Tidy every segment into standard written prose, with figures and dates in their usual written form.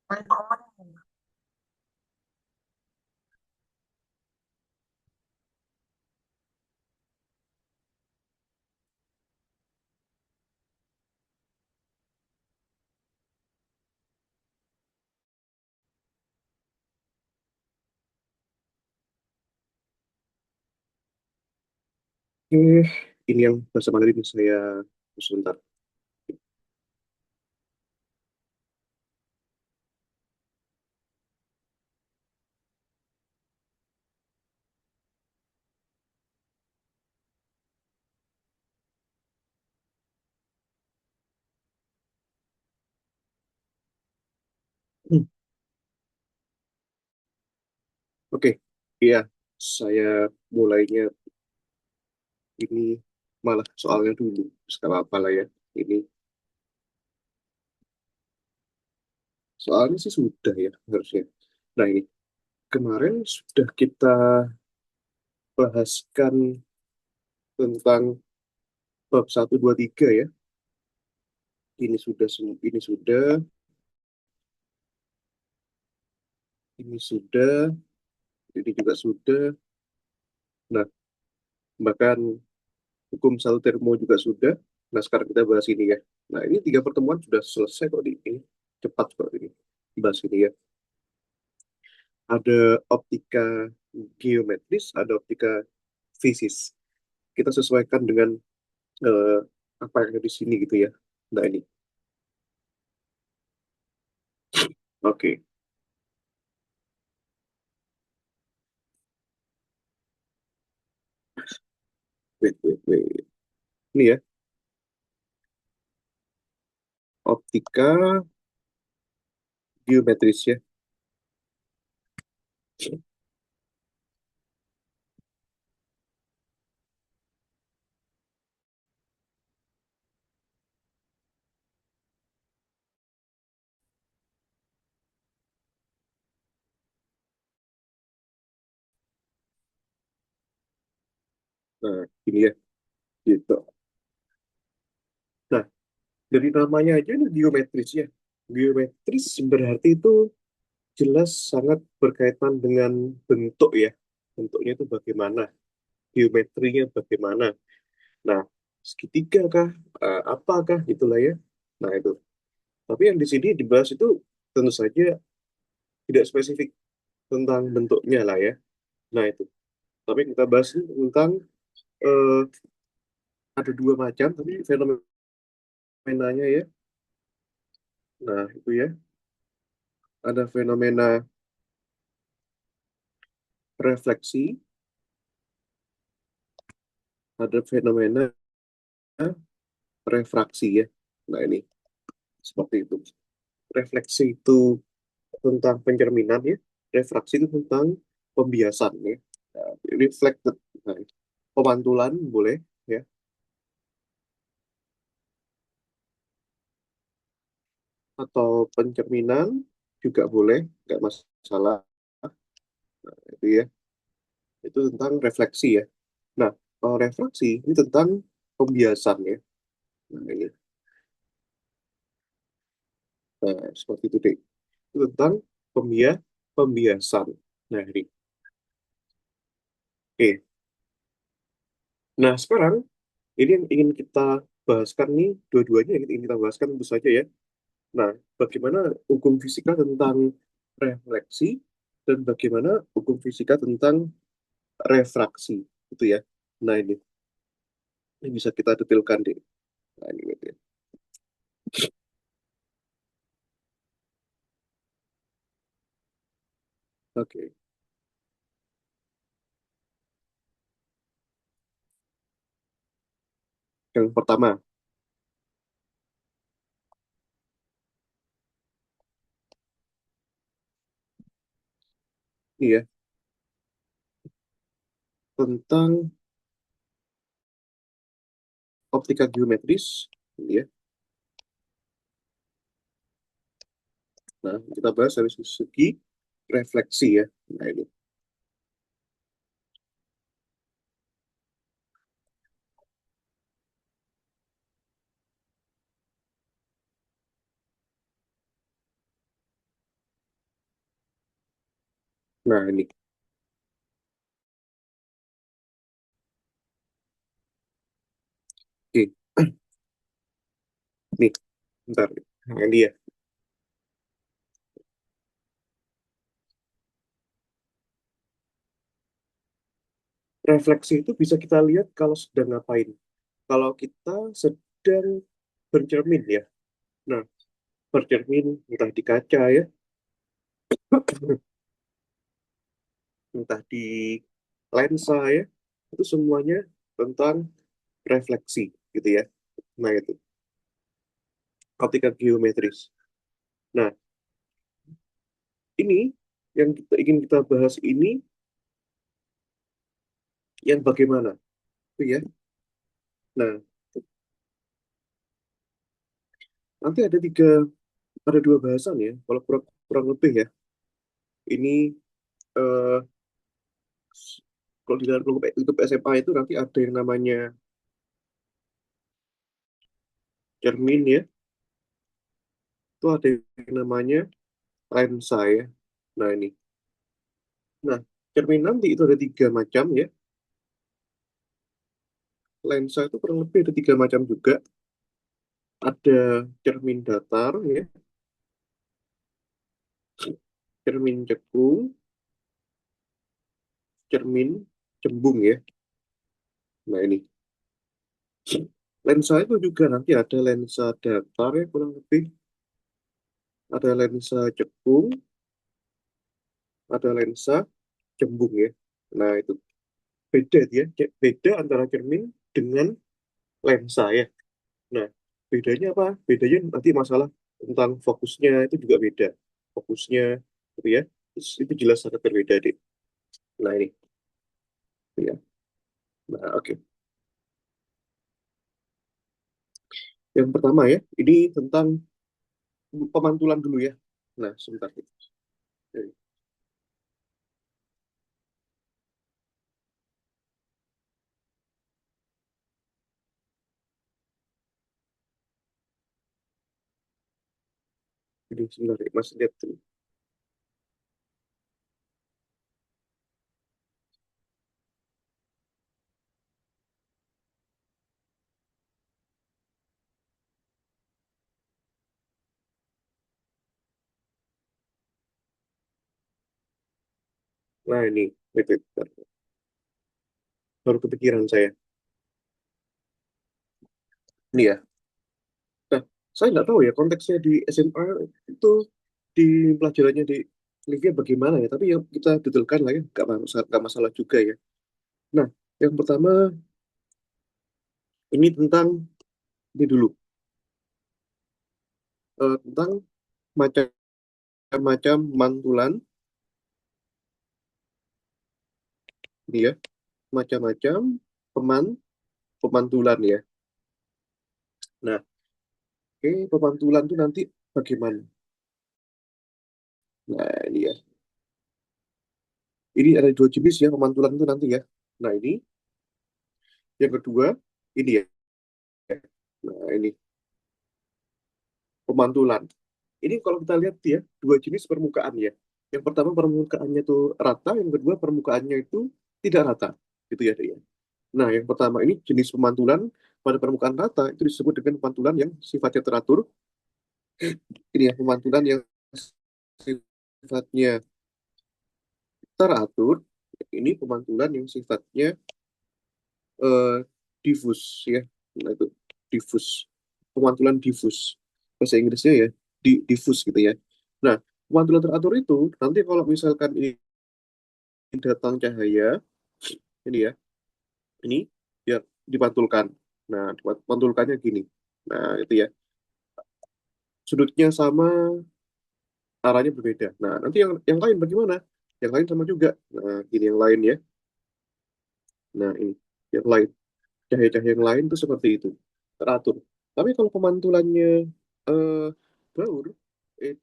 Oke, ini yang bahasa Mandarin saya sebentar. Oke, iya, saya mulainya ini malah soalnya dulu. Sekarang apa lah ya? Ini soalnya sih sudah ya harusnya. Nah ini kemarin sudah kita bahaskan tentang bab 1, 2, 3 ya. Ini sudah, ini juga sudah. Nah, bahkan hukum satu termo juga sudah. Nah, sekarang kita bahas ini ya. Nah, ini 3 pertemuan sudah selesai kok di ini. Cepat kok ini. Bahas ini ya. Ada optika geometris, ada optika fisis. Kita sesuaikan dengan eh, apa yang ada di sini gitu ya. Nah, ini. Oke. Wait, wait, wait. Ini ya, optika geometris ya. Nah, ini ya, gitu. Nah, dari namanya aja ini geometris ya. Geometris berarti itu jelas sangat berkaitan dengan bentuk ya. Bentuknya itu bagaimana, geometrinya bagaimana. Nah, segitiga kah, apakah itulah ya. Nah, itu. Tapi yang di sini dibahas itu tentu saja tidak spesifik tentang bentuknya lah ya. Nah, itu. Tapi kita bahas ini tentang eh, ada 2 macam, tapi fenomenanya ya. Nah, itu ya. Ada fenomena refleksi, ada fenomena refraksi ya. Nah, ini seperti itu. Refleksi itu tentang pencerminan ya. Refraksi itu tentang pembiasan ya. Nah, reflected, nah, pemantulan boleh ya, atau pencerminan juga boleh, nggak masalah. Nah, itu ya, itu tentang refleksi ya. Nah, kalau refraksi ini tentang pembiasan ya. Nah, ini, nah, seperti itu deh. Itu tentang pembiasan. Nah, ini. Oke. Nah, sekarang ini yang ingin kita bahaskan nih, dua-duanya yang ingin kita bahaskan tentu saja ya. Nah, bagaimana hukum fisika tentang refleksi dan bagaimana hukum fisika tentang refraksi itu ya. Nah, ini bisa kita detailkan deh. Nah, ini gitu ya. Oke, yang pertama, ini ya, tentang optika geometris, ini ya. Nah, kita bahas dari segi refleksi ya. Nah, ini. Nah, ini. Oke. Nih, bentar. Nah, ini ya. Refleksi itu bisa kita lihat kalau sedang ngapain. Kalau kita sedang bercermin ya. Nah, bercermin entah di kaca ya, entah di lensa ya, itu semuanya tentang refleksi gitu ya. Nah, itu optika geometris. Nah, ini yang kita ingin kita bahas ini yang bagaimana, itu ya. Nah, nanti ada dua bahasan ya, kalau kurang, kurang lebih ya. Ini eh, kalau di dalam lingkup SMA itu nanti ada yang namanya cermin ya, itu ada yang namanya lensa ya. Nah, ini. Nah, cermin nanti itu ada tiga macam ya. Lensa itu kurang lebih ada tiga macam juga. Ada cermin datar ya, cermin cekung, cermin cembung ya. Nah, ini. Lensa itu juga nanti ada lensa datar ya kurang lebih, ada lensa cekung, ada lensa cembung ya. Nah, itu beda ya, beda antara cermin dengan lensa ya. Nah, bedanya apa? Bedanya nanti masalah tentang fokusnya itu juga beda. Fokusnya gitu ya. Itu jelas sangat berbeda deh. Nah, ini ya. Nah, oke. Yang pertama ya, ini tentang pemantulan dulu ya. Nah, sebentar. Ini sebentar ya, Mas lihat dulu. Nah, ini. Bentar. Baru kepikiran saya. Ini ya. Nah, saya nggak tahu ya konteksnya di SMA itu di pelajarannya di Livia bagaimana ya. Tapi yang kita detailkan lah ya, nggak masalah juga ya. Nah, yang pertama ini tentang ini dulu. Tentang macam-macam mantulan, dia macam-macam peman pemantulan ya. Nah, oke, pemantulan itu nanti bagaimana? Nah, ini ya. Ini ada dua jenis ya pemantulan itu nanti ya. Nah, ini yang kedua ini ya. Nah, ini pemantulan. Ini kalau kita lihat ya, dua jenis permukaan ya. Yang pertama permukaannya itu rata, yang kedua permukaannya itu tidak rata. Gitu ya, Dek, ya. Nah, yang pertama ini jenis pemantulan pada permukaan rata itu disebut dengan pemantulan yang sifatnya teratur. Ini ya, pemantulan yang sifatnya teratur. Ini pemantulan yang sifatnya eh, diffus ya. Nah, itu diffus. Pemantulan diffus. Bahasa Inggrisnya ya, diffus gitu ya. Nah, pemantulan teratur itu nanti kalau misalkan ini datang cahaya, ini ya, ini ya dipantulkan. Nah, dipantulkannya gini. Nah, itu ya. Sudutnya sama, arahnya berbeda. Nah, nanti yang lain bagaimana? Yang lain sama juga. Nah, ini yang lain ya. Nah, ini yang lain. Cahaya-cahaya yang lain itu seperti itu. Teratur. Tapi kalau pemantulannya eh, baur,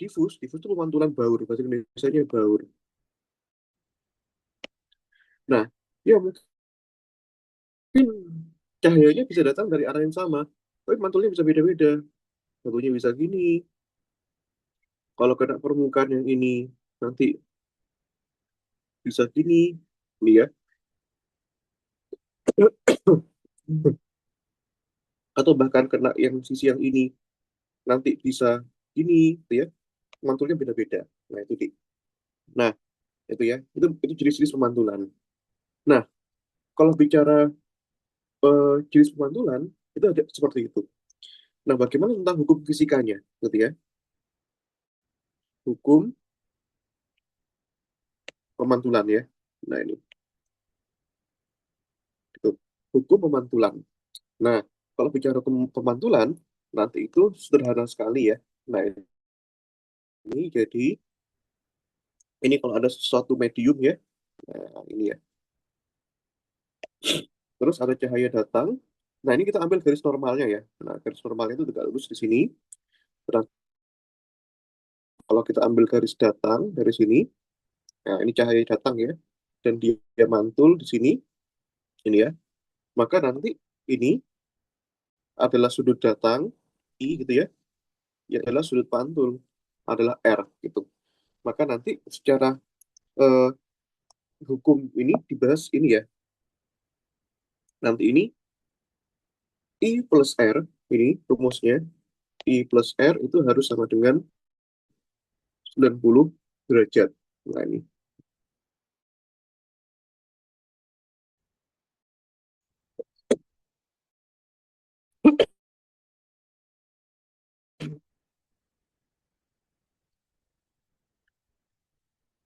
diffus itu pemantulan baur. Bahasa Indonesia baur. Nah, ya mungkin cahayanya bisa datang dari arah yang sama. Tapi mantulnya bisa beda-beda. Satunya bisa gini. Kalau kena permukaan yang ini, nanti bisa gini, ini ya. Atau bahkan kena yang sisi yang ini, nanti bisa gini, gitu ya. Mantulnya beda-beda. Nah, itu, Dik. Nah, itu ya. Itu jenis-jenis pemantulan. Nah, kalau bicara jenis pemantulan, itu ada seperti itu. Nah, bagaimana tentang hukum fisikanya, gitu ya? Hukum pemantulan ya. Nah, ini itu hukum pemantulan. Nah, kalau bicara hukum pemantulan, nanti itu sederhana sekali ya. Nah, ini jadi ini kalau ada sesuatu medium ya. Nah, ini ya. Terus ada cahaya datang. Nah, ini kita ambil garis normalnya ya. Nah, garis normalnya itu tegak lurus di sini. Nah, kalau kita ambil garis datang dari sini, nah ini cahaya datang ya. Dan dia mantul di sini, ini ya. Maka nanti ini adalah sudut datang, I gitu ya. Yang adalah sudut pantul, adalah R gitu. Maka nanti secara eh, hukum ini dibahas ini ya. Nanti ini I plus R, ini rumusnya, I plus R itu harus sama dengan 90 derajat. Nah, ini.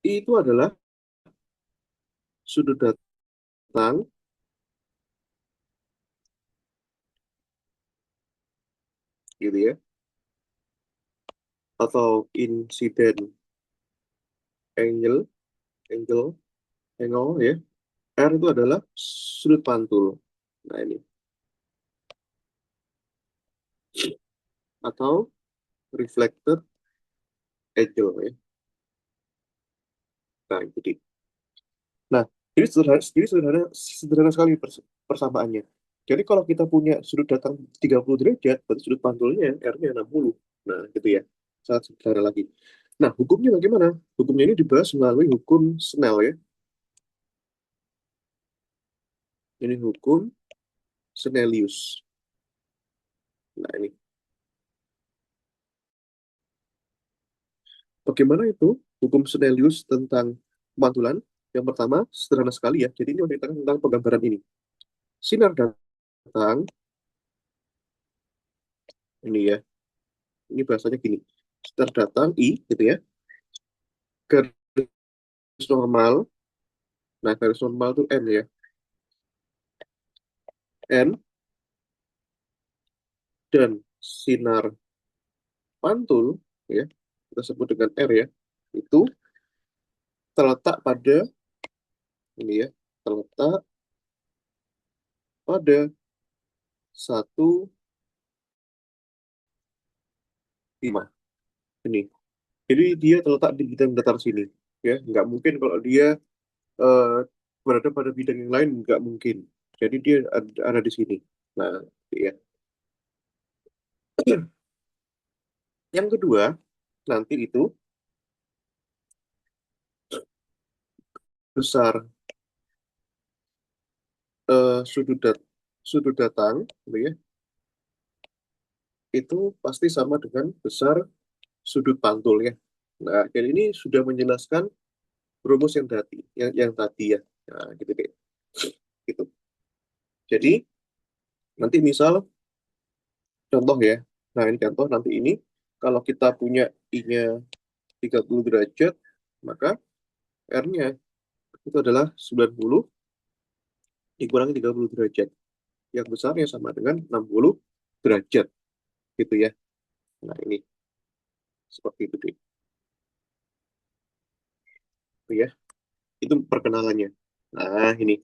I itu adalah sudut datang, gitu ya, atau incident angle, angle, angle ya. R itu adalah sudut pantul. Nah, ini. Atau reflected angle ya. Nah, jadi. Nah, sederhana sekali persamaannya. Jadi kalau kita punya sudut datang 30 derajat, berarti sudut pantulnya R-nya 60. Nah, gitu ya. Sangat sederhana lagi. Nah, hukumnya bagaimana? Hukumnya ini dibahas melalui hukum Snell ya. Ini hukum Snellius. Nah, ini. Bagaimana itu hukum Snellius tentang pemantulan? Yang pertama, sederhana sekali ya. Jadi ini menceritakan tentang penggambaran ini. Sinar datang, ini ya. Ini bahasanya gini. Sinar datang, I, gitu ya. Garis normal. Nah, garis normal itu N ya. N dan sinar pantul, ya, kita sebut dengan R ya, itu terletak pada, ini ya, terletak pada 1,5. Ini. Jadi dia terletak di bidang datar sini. Ya, nggak mungkin kalau dia eh, berada pada bidang yang lain, nggak mungkin. Jadi dia ada di sini. Nah, ya. Yang kedua, nanti itu besar sudut sudut datang, gitu ya, itu pasti sama dengan besar sudut pantulnya. Nah, jadi ini sudah menjelaskan rumus yang tadi ya. Nah, gitu deh. Gitu. Jadi nanti misal contoh ya. Nah, ini contoh nanti ini kalau kita punya I-nya 30 derajat, maka R-nya itu adalah 90 dikurangi 30 derajat. Yang besarnya sama dengan 60 derajat gitu ya. Nah, ini seperti itu deh. Itu ya. Itu perkenalannya. Nah, ini.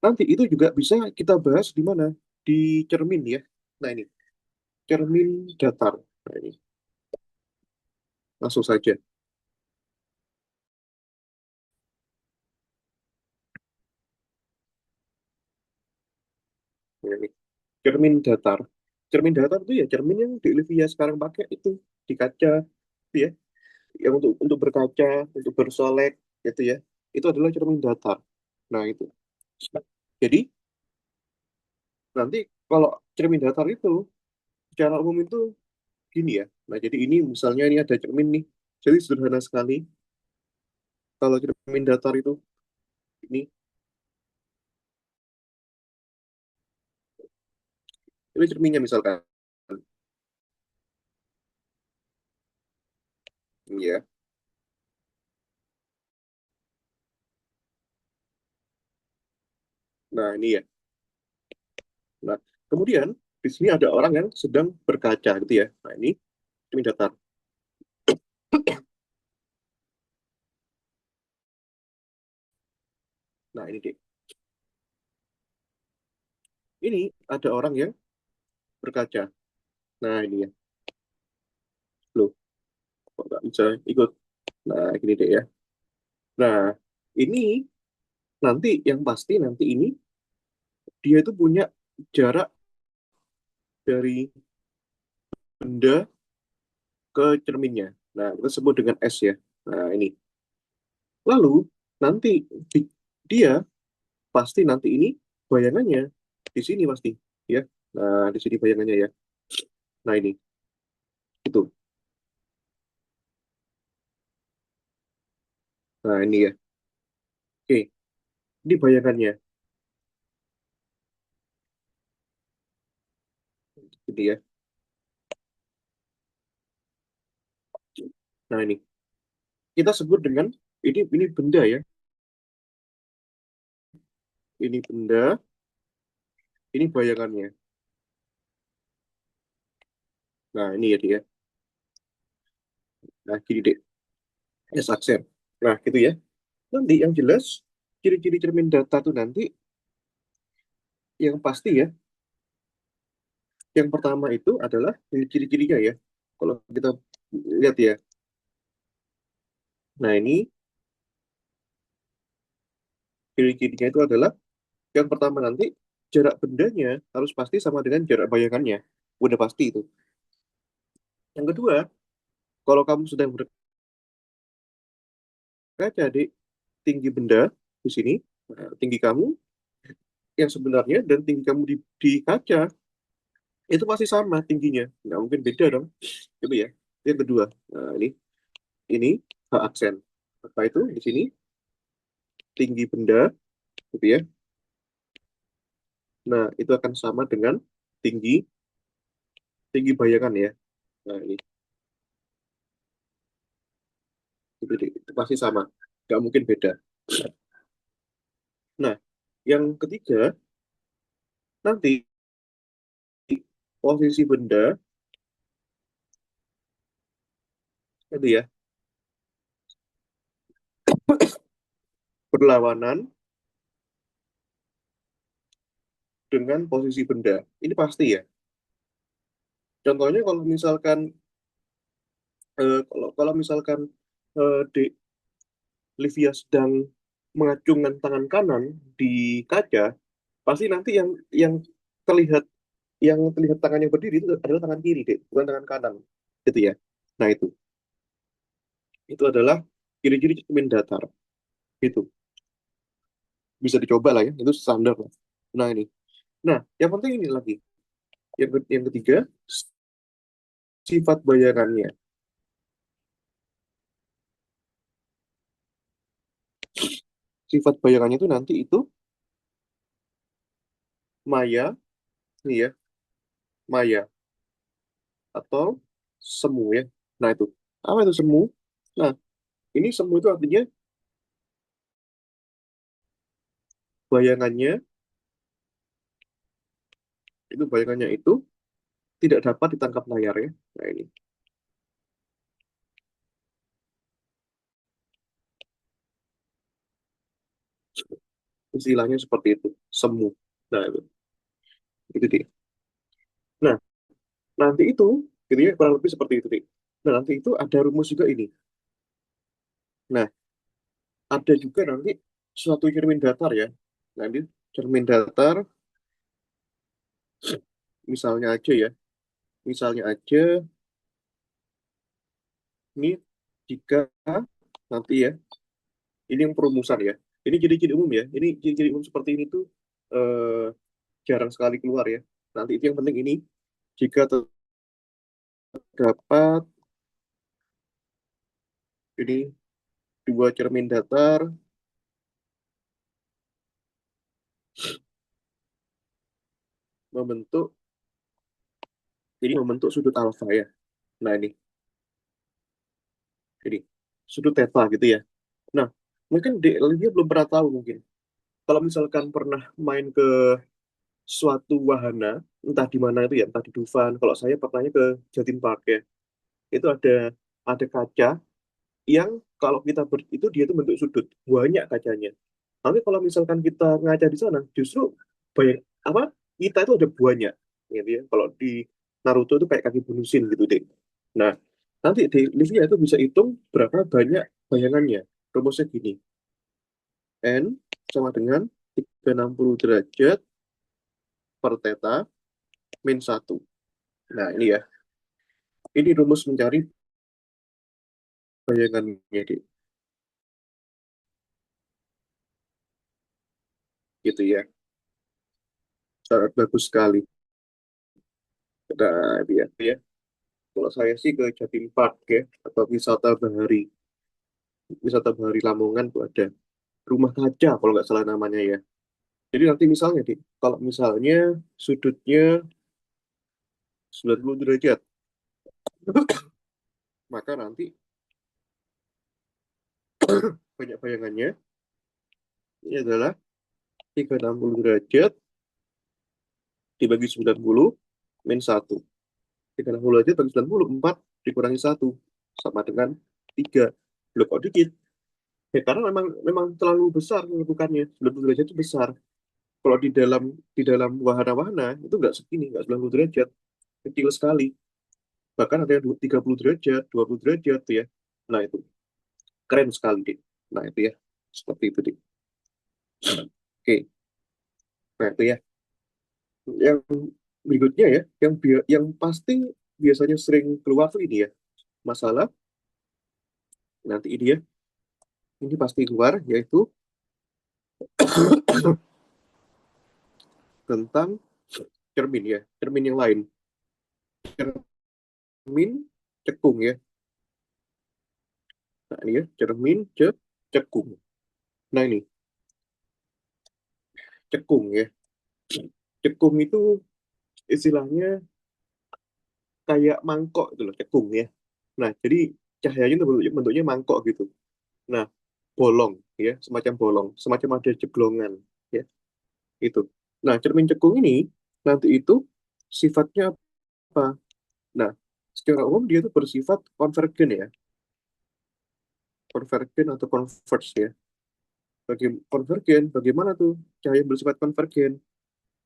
Nanti itu juga bisa kita bahas di mana? Di cermin ya. Nah, ini. Cermin datar. Nah, ini. Langsung saja. Nah, ini. Cermin datar. Cermin datar itu ya cermin yang di Olivia sekarang pakai itu. Di kaca. Itu ya. yang untuk berkaca, untuk bersolek, gitu ya, itu adalah cermin datar. Nah, itu. Jadi, nanti kalau cermin datar itu, secara umum itu gini ya. Nah, jadi ini misalnya ini ada cermin nih. Jadi sederhana sekali. Kalau cermin datar itu, ini, ini cerminnya misalkan. Ya. Nah, ini ya. Nah, kemudian di sini ada orang yang sedang berkaca gitu ya. Nah, ini cermin datar. Nah, ini deh. Ini ada orang yang berkaca. Nah, ini ya. Loh, kok nggak bisa ikut? Nah, gini deh ya. Nah, ini nanti yang pasti nanti ini dia itu punya jarak dari benda ke cerminnya. Nah, kita sebut dengan S ya. Nah, ini. Lalu nanti di- dia pasti nanti ini bayangannya di sini pasti ya. Nah, di sini bayangannya ya. Nah, ini itu. Nah, ini ya. Oke, ini bayangannya. Ini ya. Nah, ini kita sebut dengan ini benda ya. Ini benda, ini bayangannya. Nah, ini ya dia. Nah, gini deh. S aksen. Nah, gitu ya. Nanti yang jelas ciri-ciri cermin data tuh nanti yang pasti ya. Yang pertama itu adalah ini ciri-cirinya ya. Kalau kita lihat ya. Nah, ini ciri-cirinya itu adalah yang pertama nanti jarak bendanya harus pasti sama dengan jarak bayangannya. Udah pasti itu. Yang kedua, kalau kamu sedang berkaca di tinggi benda di sini, nah, tinggi kamu yang sebenarnya dan tinggi kamu di kaca itu pasti sama tingginya. Nggak mungkin beda dong. Itu ya. Yang kedua, nah ini H aksen. Apa itu di sini tinggi benda, gitu ya. Nah, itu akan sama dengan tinggi tinggi bayangan ya. Nah, ini itu pasti sama. Nggak mungkin beda. Nah, yang ketiga, nanti posisi benda itu ya berlawanan dengan posisi benda. Ini pasti ya. Contohnya kalau misalkan kalau kalau misalkan di Livia sedang mengacungkan tangan kanan di kaca, pasti nanti yang terlihat yang terlihat tangannya berdiri itu adalah tangan kiri, deh, bukan tangan kanan. Gitu ya. Nah, itu adalah ciri-ciri cermin datar. Itu bisa dicoba lah ya, itu standar lah. Nah, ini. Nah, yang penting ini lagi. Yang ketiga, sifat bayangannya. Sifat bayangannya itu nanti itu maya, nih ya, maya atau semu ya. Nah, itu. Apa itu semu? Nah, ini semu itu artinya bayangannya, bayangannya itu tidak dapat ditangkap layar ya. Nah, ini istilahnya seperti itu, semu. Nah, itu dia. Nah, nanti itu, gitu ya, kurang lebih seperti itu, Dik. Nah, nanti itu ada rumus juga ini. Nah, ada juga nanti suatu cermin datar ya. Nanti cermin datar, misalnya aja ya, misalnya aja, ini Jika nanti ya, ini yang perumusan ya. Ini ciri-ciri umum ya. Ini ciri-ciri umum seperti ini tuh eh, jarang sekali keluar ya. Nanti itu yang penting ini, jika terdapat ini dua cermin datar membentuk membentuk sudut alfa ya. Nah ini sudut theta gitu ya. Nah mungkin dia belum pernah tahu mungkin. Kalau misalkan pernah main ke suatu wahana, entah di mana itu ya, entah di Dufan. Kalau saya pernahnya ke Jatim Park ya, itu ada kaca yang kalau kita itu dia itu bentuk sudut, banyak kacanya. Tapi kalau misalkan kita ngaca di sana, justru banyak apa? Kita itu ada banyak, gitu ya. Kalau di Naruto itu kayak kaki bunusin gitu deh. Nah, nanti di Livia itu bisa hitung berapa banyak bayangannya. Rumusnya gini, N sama dengan 360 derajat per theta min satu. Nah, ini ya. Ini rumus mencari bayangannya, deh. Gitu ya. Sangat bagus sekali. Nah, ini ya. Kalau saya sih ke Jatim Park ya, atau wisata bahari Lamongan tuh ada rumah kaca kalau nggak salah namanya ya. Jadi nanti misalnya kalau misalnya sudutnya 90 derajat, maka nanti banyak bayangannya ini adalah 360 derajat dibagi 90 min 1. 360 derajat bagi 90, 4 dikurangi 1 sama dengan 3. Loh kok dikit? Ya, karena memang memang terlalu besar bukannya 90 derajat itu besar. Kalau di dalam wahana-wahana itu nggak segini, nggak 90 derajat, kecil sekali. Bahkan ada yang 30 derajat, 20 derajat tuh ya. Nah itu keren sekali deh. Nah itu ya, seperti itu deh. Oke, nah itu ya. Yang berikutnya ya, yang pasti biasanya sering keluar tuh ini ya, masalah nanti ini ya, ini pasti keluar yaitu tentang cermin ya, cermin yang lain, cermin cekung ya. Nah ini ya, cermin cekung. Nah ini cekung ya, cekung itu istilahnya kayak mangkok gitu loh, cekung ya. Nah jadi cahayanya itu bentuknya mangkok gitu. Nah bolong ya, semacam bolong, semacam ada jeglongan ya itu. Nah cermin cekung ini nanti itu sifatnya apa? Nah secara umum dia itu bersifat konvergen ya, konvergen atau converge ya. Konvergen, bagaimana tuh cahaya bersifat konvergen?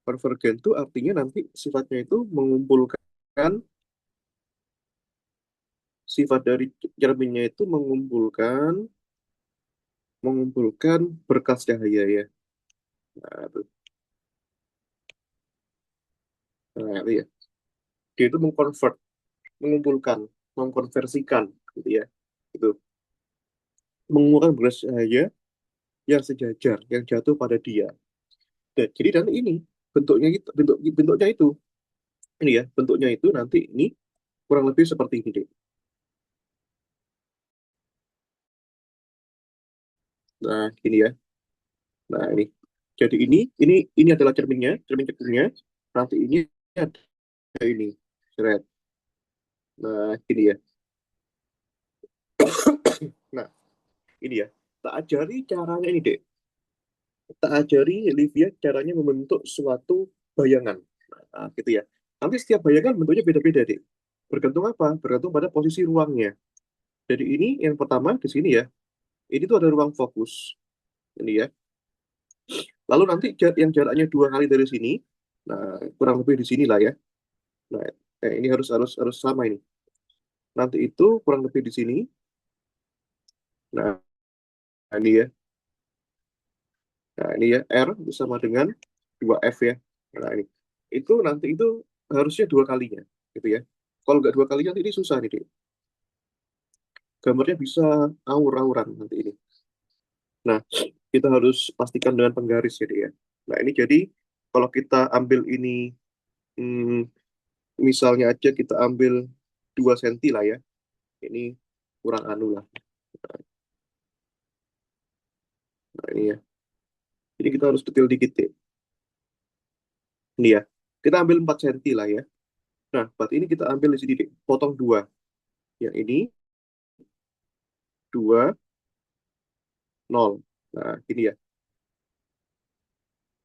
Konvergen itu artinya nanti sifatnya itu mengumpulkan, sifat dari cerminnya itu mengumpulkan mengumpulkan berkas cahaya ya. Nah, itu. Nah, itu ya. Dia itu mengumpulkan, mengkonversikan gitu ya. Itu mengumpulkan berkas cahaya yang sejajar, yang jatuh pada dia. Dan, jadi nanti ini bentuknya itu ini ya, bentuknya itu nanti ini kurang lebih seperti ini deh. Nah, ini ya. Nah, ini. Jadi ini adalah cerminnya, cermin cekungnya. Nanti ini ada ini. Seret. Nah, ini ya. Nah, ini ya. Tak ajari caranya ini, Dek. Tak ajari Livia caranya membentuk suatu bayangan. Nah, gitu ya. Nanti setiap bayangan bentuknya beda-beda, Dek. Bergantung apa? Bergantung pada posisi ruangnya. Jadi ini yang pertama di sini ya. Ini tuh ada ruang fokus. Ini ya. Lalu nanti yang jaraknya 2 kali dari sini. Nah, kurang lebih di sini lah ya. Nah, ini harus harus harus sama ini. Nanti itu kurang lebih di sini. Nah, ini ya. Nah, ini ya R sama dengan 2F ya. Nah, ini. Itu nanti itu harusnya 2 kalinya gitu ya. Kalau nggak 2 kalinya nanti ini susah nih, Dek. gambarnya bisa awur-awuran nanti ini. Nah, kita harus pastikan dengan penggaris jadi ya. Nah, ini jadi kalau kita ambil ini, hmm, misalnya aja kita ambil 2 senti lah ya. Ini kurang anu lah. Nah, ini ya. Jadi kita harus detail dikit ya. Ini ya. Kita ambil 4 senti lah ya. Nah, berarti ini kita ambil di sini deh. Potong dua. Yang ini 2 nol. Nah, gini ya.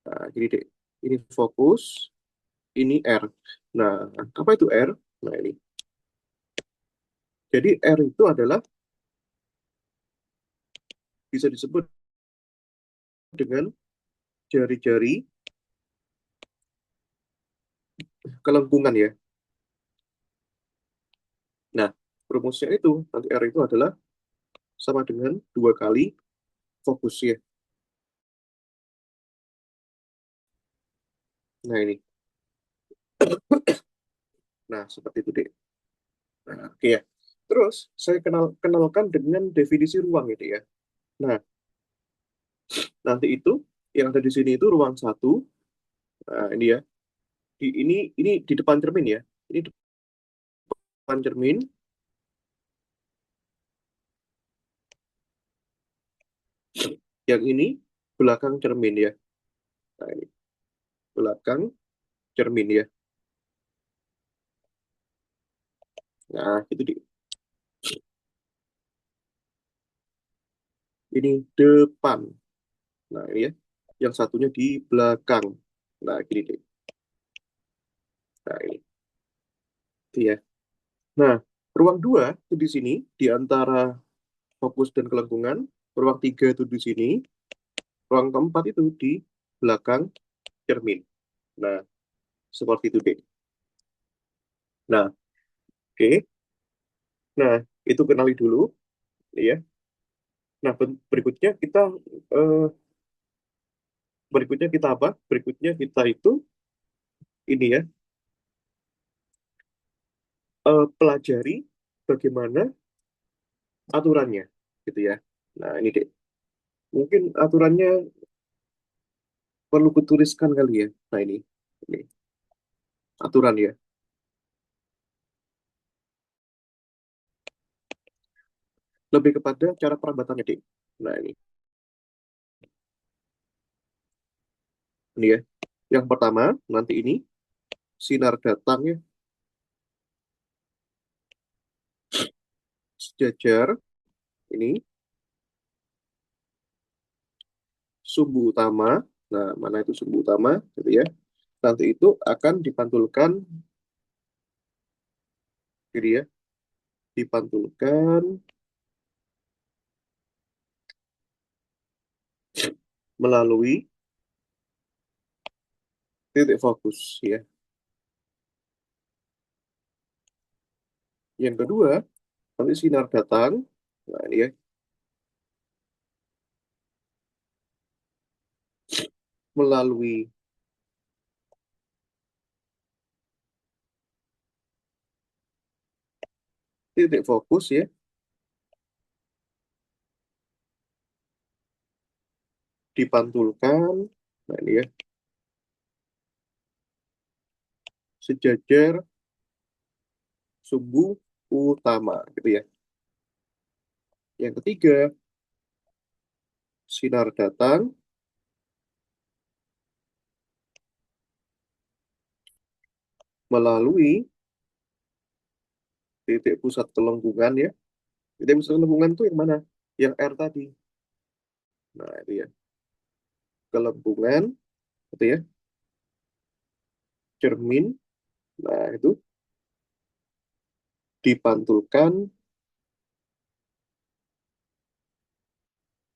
Nah, gini deh. Ini fokus, ini R. Nah, apa itu R? Nah, ini. Jadi R itu adalah bisa disebut dengan jari-jari kelengkungan ya. Nah, rumusnya itu, nanti R itu adalah sama dengan 2 kali fokus ya. Nah, ini. Nah, seperti itu deh. Nah, oke ya. Terus, saya kenalkan dengan definisi ruang itu ya. Nah, nanti itu, yang ada di sini itu ruang satu. Nah, ini ya. Ini di depan cermin ya. Ini depan cermin. Yang ini belakang cermin ya. Nah, ini belakang cermin ya. Nah, itu di ini depan. Nah, ini ya. Yang satunya di belakang. Nah, gini deh. Nah, ini. Iya. Nah, ruang dua itu di sini, di antara fokus dan kelengkungan. Ruang tiga itu di sini. Ruang keempat itu di belakang cermin. Nah, seperti itu deh. Nah, oke. Nah, itu kenali dulu. Ya. Nah, eh, berikutnya kita apa? Berikutnya kita itu ini ya, pelajari bagaimana aturannya, gitu ya. Nah, ini deh. Mungkin aturannya perlu kutuliskan kali ya. Nah, ini aturan ya. Lebih kepada cara perambatannya, deh. Nah, ini ya. Yang pertama, nanti ini sinar datangnya sejajar ini sumbu utama. Nah, mana itu sumbu utama, gitu ya. Nanti itu akan dipantulkan, jadi ya, dipantulkan melalui titik fokus ya. Yang kedua, nanti sinar datang, nah ini ya, melalui titik fokus ya, dipantulkan, nah ini ya, sejajar sumbu utama gitu ya. Yang ketiga, sinar datang melalui titik pusat kelengkungan ya. Titik pusat kelengkungan itu yang mana? Yang R tadi. Nah, itu ya. Kelengkungan, itu ya. Cermin, nah itu dipantulkan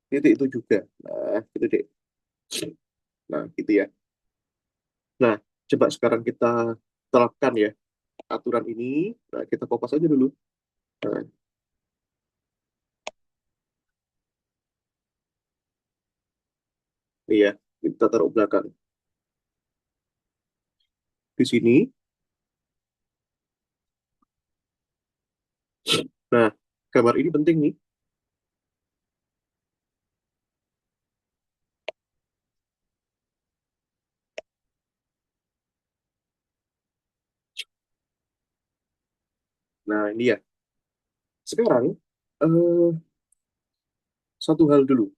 titik itu juga. Nah, itu deh. Nah, gitu ya. Nah, coba sekarang kita terapkan ya aturan ini. Nah, kita kopas aja dulu. Nah, ini ya, kita taruh belakang. Di sini. Nah, Gambar ini penting nih. Nah, ini ya. Sekarang, eh, satu hal dulu.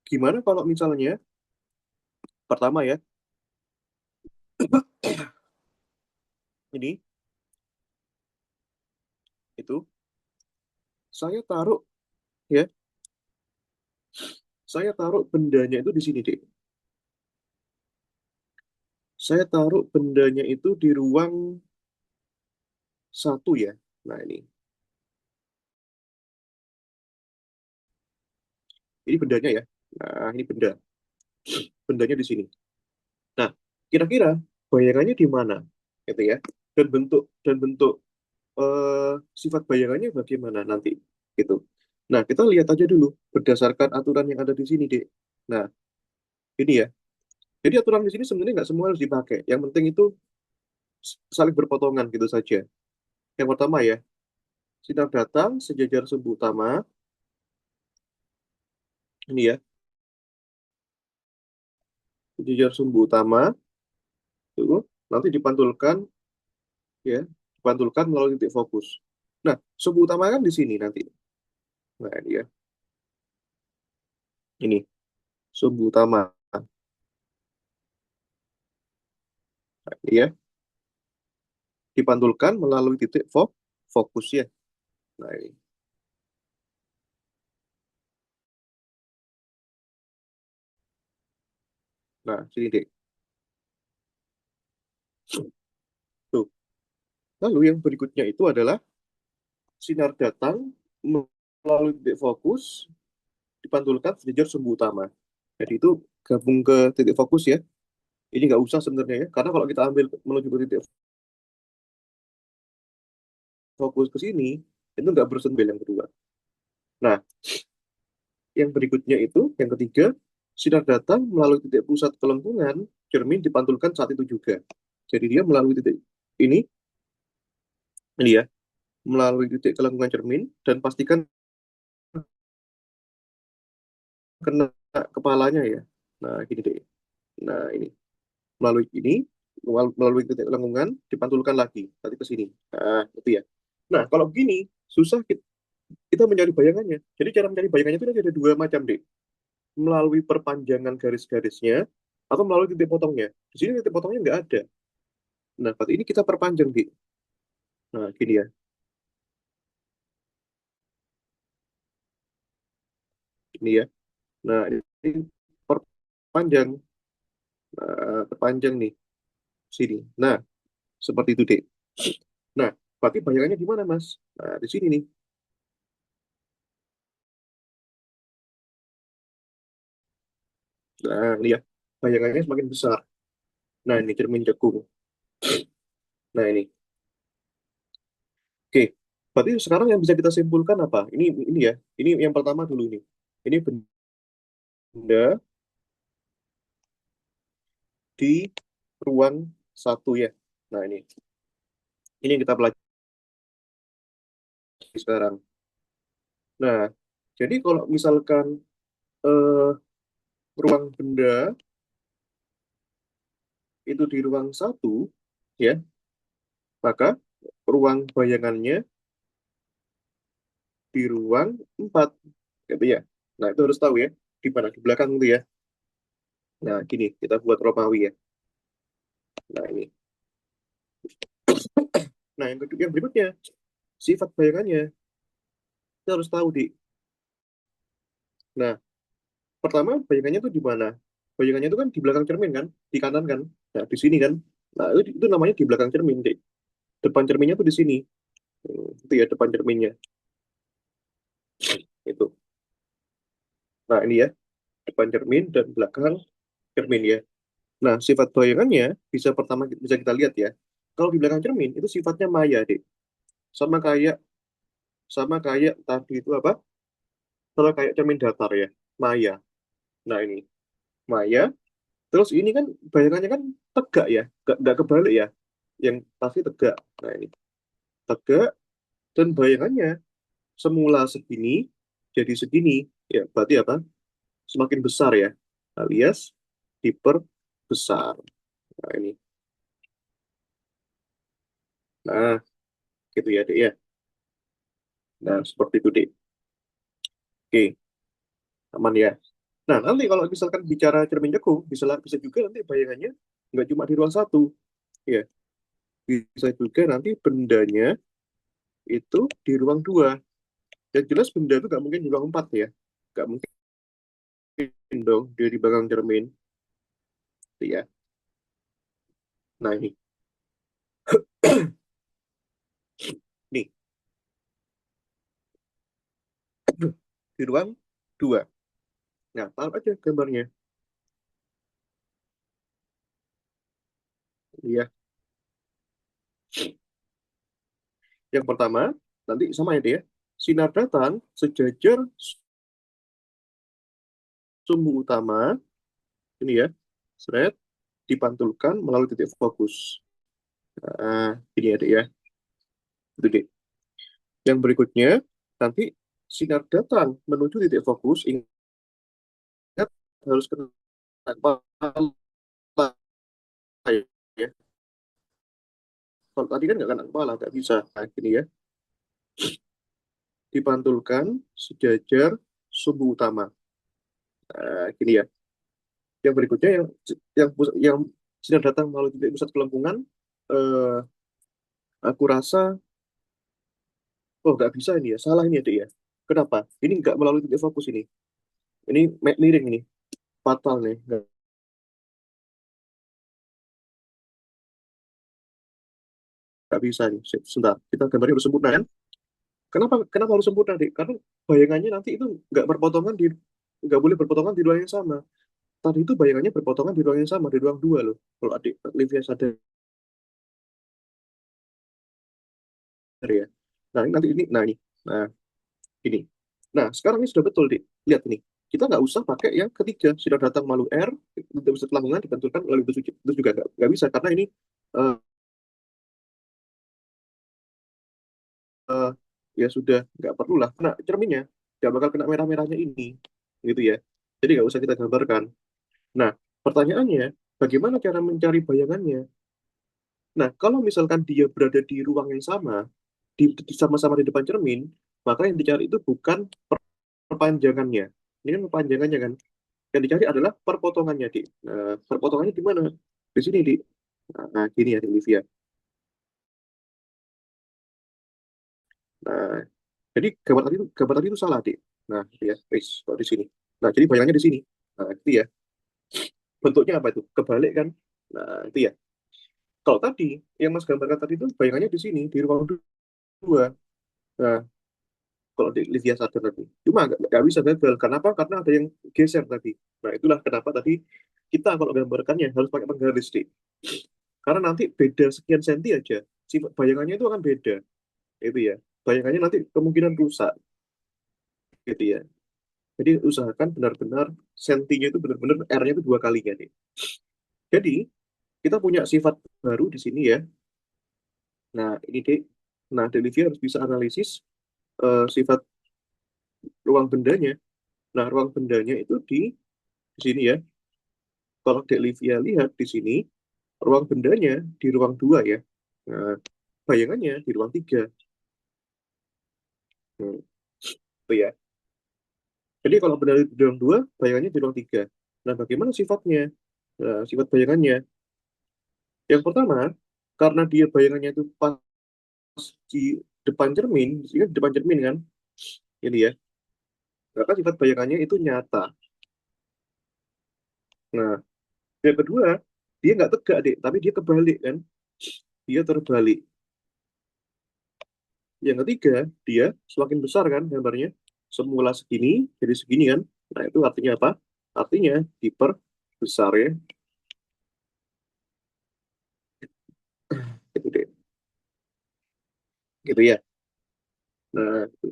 Gimana kalau misalnya, pertama ya, ini, itu, saya taruh, ya, saya taruh bendanya itu di sini, Dek. Saya taruh bendanya itu di ruang satu ya. Nah, ini bendanya ya. Nah, ini benda. Bendanya di sini. Nah, kira-kira bayangannya di mana? Gitu ya. Dan bentuk sifat bayangannya bagaimana nanti gitu. Nah, kita lihat aja dulu berdasarkan aturan yang ada di sini, Dek. Nah, ini ya. Jadi aturan di sini sebenarnya nggak semua harus dipakai. Yang penting itu saling berpotongan gitu saja. Yang pertama ya, sinar datang sejajar sumbu utama. Ini ya, sejajar sumbu utama itu nanti ya, dipantulkan melalui titik fokus. Nah, sumbu utama kan di sini nanti. Nah, ini ya. Ini sumbu utama. Nah, ini ya, dipantulkan melalui titik fokus ya. Nah, ini. Nah, sini deh. Tuh. Lalu yang berikutnya itu adalah sinar datang melalui titik fokus dipantulkan sejajar sumbu utama. Jadi itu gabung ke titik fokus ya. Ini nggak usah sebenarnya ya, karena kalau kita ambil menuju ke titik fokus ke sini, itu nggak bersentuh yang kedua. Nah, yang berikutnya itu, yang ketiga, sinar datang melalui titik pusat kelengkungan cermin dipantulkan saat itu juga. Jadi dia melalui titik ini, ini ya, melalui titik kelengkungan cermin dan pastikan kena kepalanya ya. Nah, gini deh. Nah, ini melalui titik lengkungan dipantulkan lagi nanti ke sini. Nah, itu ya. Nah, kalau begini susah kita mencari bayangannya. Jadi cara mencari bayangannya itu nanti ada dua macam, Dek. Melalui perpanjangan garis-garisnya atau melalui titik potongnya. Di sini titik potongnya nggak ada. Nah, berarti ini kita perpanjang, Dek. Nah, gini ya. Ini ya. Nah, ini perpanjang. Nah, perpanjang nih. Sini. Nah, seperti itu, Dek. Nah, berarti bayangannya gimana, Mas? Nah, di sini nih. Nah, ini ya. Bayangannya semakin besar. Nah, ini cermin cekung. Nah, ini. Oke. Berarti sekarang yang bisa kita simpulkan apa? Ini ya. Ini yang pertama dulu ini. Ini benda di ruang satu ya. Nah, ini yang kita pelajari sekarang. Nah, jadi kalau misalkan eh, ruang benda itu di ruang satu, ya, maka ruang bayangannya di ruang empat, gitu ya. Nah, itu harus tahu ya, di mana di belakang itu ya. Nah, gini, kita buat Romawi ya. Nah, ini. Nah, yang berikutnya, sifat bayangannya, kita harus tahu di. Nah, pertama bayangannya itu di mana? Bayangannya itu kan di belakang cermin kan, di kanan kan. Nah, di sini kan. Nah, itu namanya di belakang cermin, Dek. Depan cerminnya tuh di sini. Itu ya depan cerminnya. Itu. Nah, ini ya, depan cermin dan belakang cermin ya. Nah, sifat bayangannya bisa kita lihat ya. Kalau di belakang cermin itu sifatnya maya, Dek. Sama kayak sama kayak tadi itu apa? Sama kayak cermin datar ya, maya. Nah, ini maya. Terus ini kan bayangannya kan tegak ya, nggak kebalik ya. Yang pasti tegak. Nah, ini tegak dan bayangannya. semula segini jadi segini, ya berarti apa? Semakin besar ya, alias diperbesar. Nah, ini. Nah, gitu ya, Dek ya. Nah, seperti itu, Dek. Oke, aman ya. Nah, nanti kalau misalkan bicara cermin cekung, bisa juga nanti bayangannya nggak cuma di ruang satu, ya. Bisa juga nanti bendanya itu di ruang dua. Yang jelas benda itu nggak mungkin di ruang empat ya. Nggak mungkin dong dia di belakang cermin. Gitu ya. Nah, ini. Nih, di ruang dua. Nah, taruh aja gambarnya. Ya, yang pertama, nanti sama ya dia. Sinar datang sejajar sumbu utama, ini ya, seret, dipantulkan melalui titik fokus. Nah, ini ya, Dek ya. Itu, Dek. Yang berikutnya, nanti sinar datang menuju titik fokus, ingat harus kena kepala ya. Kalau tadi kan nggak kena kepala, nggak bisa. Nah, gini ya, dipantulkan sejajar sumbu utama. Nah, gini ya. Yang berikutnya yang sinar datang melalui titik pusat kelempungan, eh, aku rasa, oh nggak bisa ini ya, salah ini ya, Dek ya. Kenapa? Ini nggak melalui titik fokus ini. Ini miring ini, fatal nih. Nggak bisa nih. Sebentar, kita gambarnya harus sempurna kan? Kenapa kenapa harus sempurna, Dek? Karena bayangannya nanti itu nggak boleh berpotongan di ruang yang sama. Tadi itu bayangannya berpotongan di ruang yang sama, di ruang dua loh. Kalau adik Livia sadar ya. Nah, ini nanti ini, nah ini. Nah, sekarang ini sudah betul, Dik. Lihat ini. Kita nggak usah pakai yang ketiga, sudah datang malu R, itu bisa langsung ditentukan melalui itu juga nggak bisa karena ini eh, eh, ya sudah nggak perlu lah. Kena cerminnya nggak bakal kena merah-merahnya ini, gitu ya. Jadi nggak usah kita gambarkan. Nah, pertanyaannya, bagaimana cara mencari bayangannya? Nah, kalau misalkan dia berada di ruang yang sama, sama-sama di depan cermin, maka yang dicari itu bukan perpanjangannya. Ini kan perpanjangannya kan. Yang dicari adalah perpotongannya, Di. Nah, perpotongannya di mana? Di sini, Di. Nah, gini ya, Di Livia. Nah, jadi gambar tadi itu salah, Di. Nah, gitu ya, guys, kalau di sini. Nah, jadi bayangannya di sini. Nah, itu ya. Bentuknya apa itu? Kebalik kan? Nah, itu ya. Kalau tadi, yang Mas gambarkan tadi itu bayangannya di sini, di ruang dua. Nah, kalau di Livia sadar tadi. Cuma nggak bisa gagal. Kenapa? Karena ada yang geser tadi. Nah, itulah kenapa tadi kita kalau gambarkannya harus pakai penggaris, Dik. Karena nanti beda sekian senti aja, sifat bayangannya itu akan beda. Itu ya. Bayangannya nanti kemungkinan rusak. Gitu ya. Jadi usahakan benar-benar sentinya itu benar-benar R-nya itu dua kalinya nih. Jadi kita punya sifat baru di sini ya. Nah, ini deh. Nah, Delivia harus bisa analisis sifat ruang bendanya. Nah, ruang bendanya itu di sini ya. Kalau Delivia lihat di sini, ruang bendanya di ruang dua ya. Nah, bayangannya di ruang tiga. Hmm, itu ya. Jadi kalau benda di ruang dua, bayangannya di ruang tiga. Nah, bagaimana sifatnya? Nah, sifat bayangannya. Yang pertama, karena dia bayangannya itu pas di depan cermin, ini kan di depan cermin kan, ini ya. Maka sifat bayangannya itu nyata. Nah, yang kedua, dia nggak tegak, Dek, tapi dia kebalik kan. Dia terbalik. Yang ketiga, dia semakin besar kan gambarnya. Semula segini, jadi segini kan. Nah, itu artinya apa? Artinya diperbesar ya. Gitu deh. Gitu ya. Nah, itu.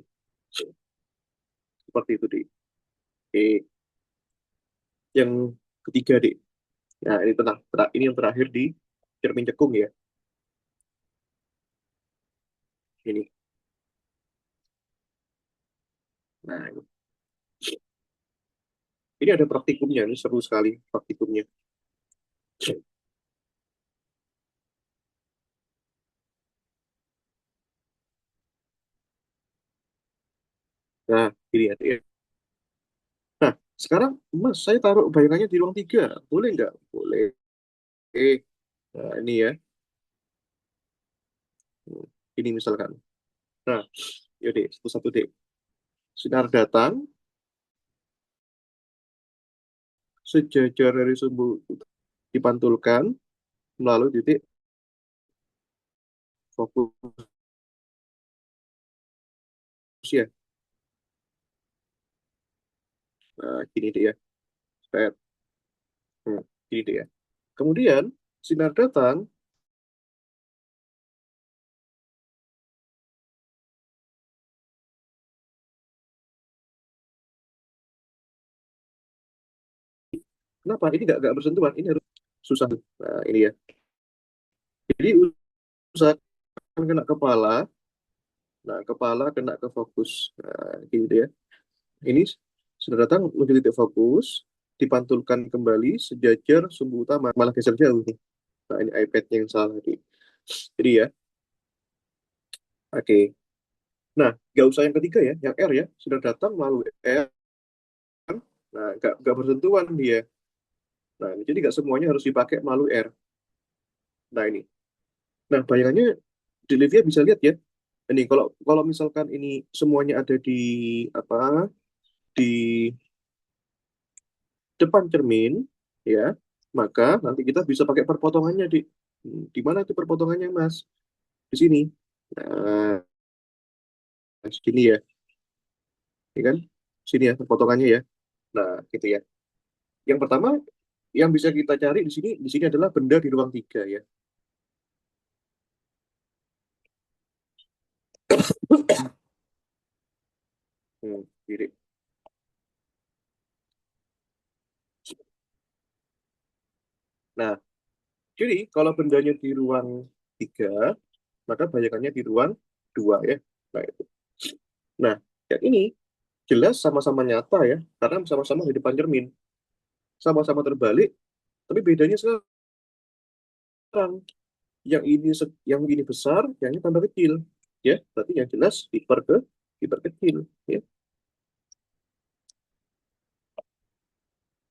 Seperti itu, Dek. Oke. Yang ketiga, Dek. Nah, ini ini yang terakhir di cermin cekung ya. Ini. Nah, ini ada praktikumnya, ini seru sekali praktikumnya. Nah, ini ya. Nah, sekarang Mas, saya taruh bayangannya di ruang tiga. Boleh nggak? Boleh. Nah, ini ya. Ini misalkan. Nah, yaudah, satu-satu deh. Sinar datang, sejajar dari sumbu dipantulkan melalui titik fokus ya. Nah, gini deh ya. Set. Gini deh ya. Kemudian, sinar datang, kenapa? Ini nggak bersentuhan, ini harus susah. Nah, ini ya. Jadi, usahakan kena kepala, nah, kepala kena ke fokus. Nah, gini deh ya. Ini sudah datang menuju titik fokus, dipantulkan kembali sejajar sumbu utama, malah geser jauh nih. Nah, ini iPad-nya yang salah tadi. Jadi ya, oke. Nah, nggak usah yang ketiga ya, yang R ya, sudah datang melalui R, nah, nggak bersentuhan dia. Nah, jadi nggak semuanya harus dipakai melalui R. Nah, ini. Nah, bayangannya di Livia bisa lihat ya. Ini kalau kalau misalkan ini semuanya ada di apa di depan cermin, ya, maka nanti kita bisa pakai perpotongannya di mana itu perpotongannya, Mas? Di sini. Nah, sini ya, ini kan? Sini ya perpotongannya ya. Nah, gitu ya. Yang pertama yang bisa kita cari di sini adalah benda di ruang tiga ya. Kiri. Nah, jadi kalau bendanya di ruang tiga, maka bayangannya di ruang dua ya. Nah, itu. Nah, yang ini jelas sama-sama nyata ya, karena sama-sama di depan cermin, sama-sama terbalik, tapi bedanya sekarang yang ini besar, yang ini tambah kecil, ya. Berarti yang jelas diperkecil, ya.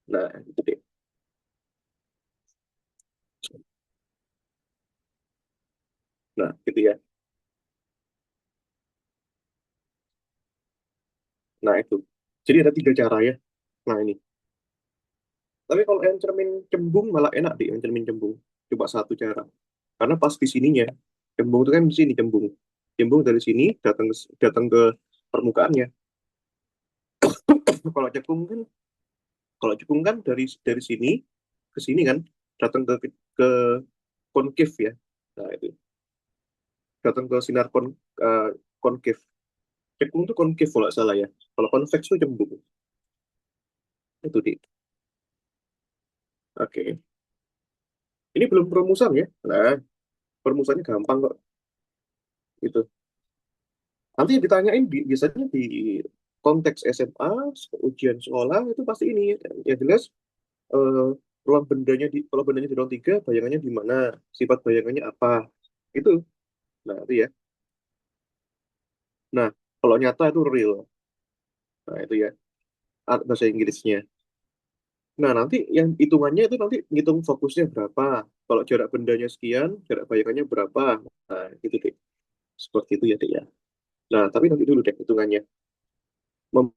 Nah, itu deh. Nah, gitu ya. Nah, itu. Jadi ada tiga cara ya. Nah, ini. Tapi kalau yang cermin cembung malah enak deh, yang cermin cembung. Coba satu cara. Karena pas di sininya, cembung itu kan di sini cembung. Cembung dari sini datang ke permukaannya. Kalau cekung kan, kalau cekung kan dari sini ke sini kan datang ke konkif ya. Nah, itu datang ke sinar konkif. Cekung itu konkif kalau nggak salah ya. Kalau konveks itu cembung. Itu di. Oke. Ini belum perumusan ya. Nah, perumusannya gampang kok. Itu. Nanti yang ditanyain biasanya di konteks SMA, ujian sekolah itu pasti ini. Yang jelas eh, kalau bendanya di ruang tiga, bayangannya di mana, sifat bayangannya apa. Itu. Nah, itu ya. Nah, kalau nyata itu real. Nah, itu ya. Bahasa Inggrisnya. Nah, nanti yang hitungannya itu nanti ngitung fokusnya berapa. Kalau jarak bendanya sekian, jarak bayangannya berapa. Nah, gitu deh. Seperti itu ya, deh ya. Nah, tapi nanti dulu deh hitungannya. Mem-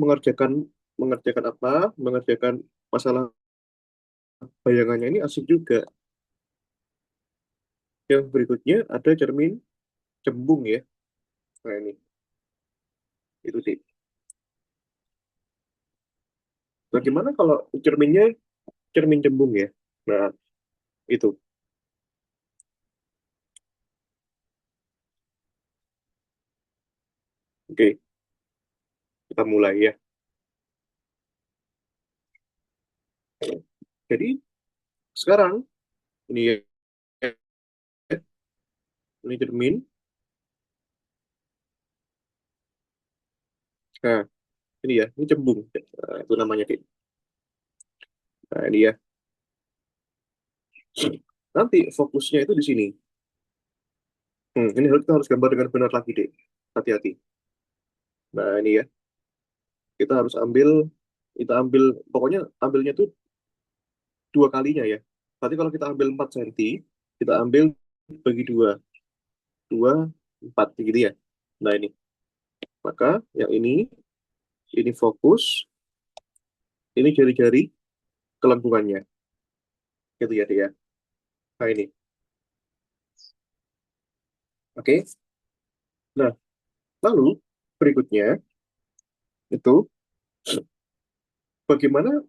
mengerjakan mengerjakan apa? Mengerjakan masalah bayangannya ini asik juga. Yang berikutnya ada cermin cembung ya. Nah, ini itu sih. Bagaimana kalau cerminnya cermin cembung ya? Nah, itu. Oke, kita mulai ya. Jadi sekarang ini ya, ini cermin. Nah, ini ya, ini cembung. Nah, itu namanya, Dik. Nah, ini ya. Nanti fokusnya itu di sini. Ini kita harus gambar dengan benar lagi, Dik. Hati-hati. Nah, ini ya. Kita harus kita ambil, pokoknya ambilnya tuh dua kalinya ya. Berarti kalau kita ambil 4 cm, kita ambil bagi dua. Dua, 4, gitu ya. Nah, ini. Maka yang ini fokus, ini jari-jari kelengkungannya. Gitu ya, Dik ya. Nah, ini. Oke. Nah, lalu berikutnya itu bagaimana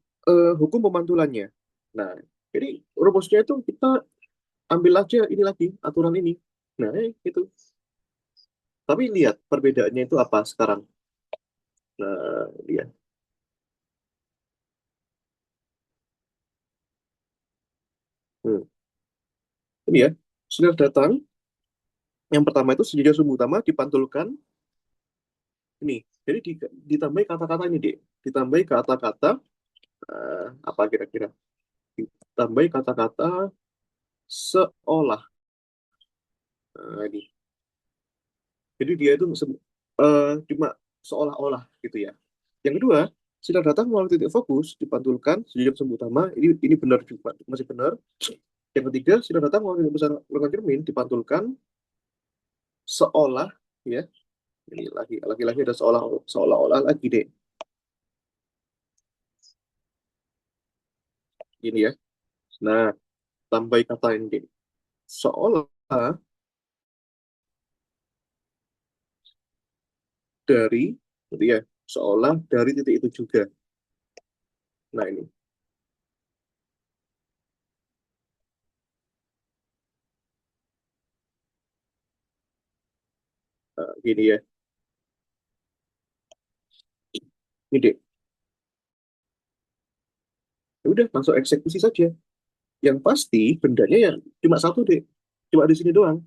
hukum pemantulannya. Nah, jadi rumusnya itu kita ambil aja ini lagi, aturan ini. Nah, itu. Tapi lihat perbedaannya itu apa sekarang. Nah, lihat. Hmm. Ini ya, sinar datang. Yang pertama itu sejajar sumbu utama dipantulkan ini. Jadi ditambahi kata-kata ini, Dek. Ditambahi kata-kata, apa kira-kira? Ditambahi kata-kata seolah. Nah, ini. Jadi dia itu cuma seolah-olah gitu ya. Yang kedua, sinar datang melalui titik fokus dipantulkan sejajar sumbu utama. Ini benar juga, masih benar. Yang ketiga, sinar datang melalui titik besar lengkap cermin dipantulkan seolah, ya. Ini lagi-lagi ada seolah-olah lagi deh. Ini ya. Nah, tambah kata ini deh. Seolah dari, gitu ya. Seolah dari titik itu juga. Nah, ini. Nah, gini ya. Ini deh. Ya udah, langsung eksekusi saja. Yang pasti bendanya ya cuma satu deh. Cuma di sini doang.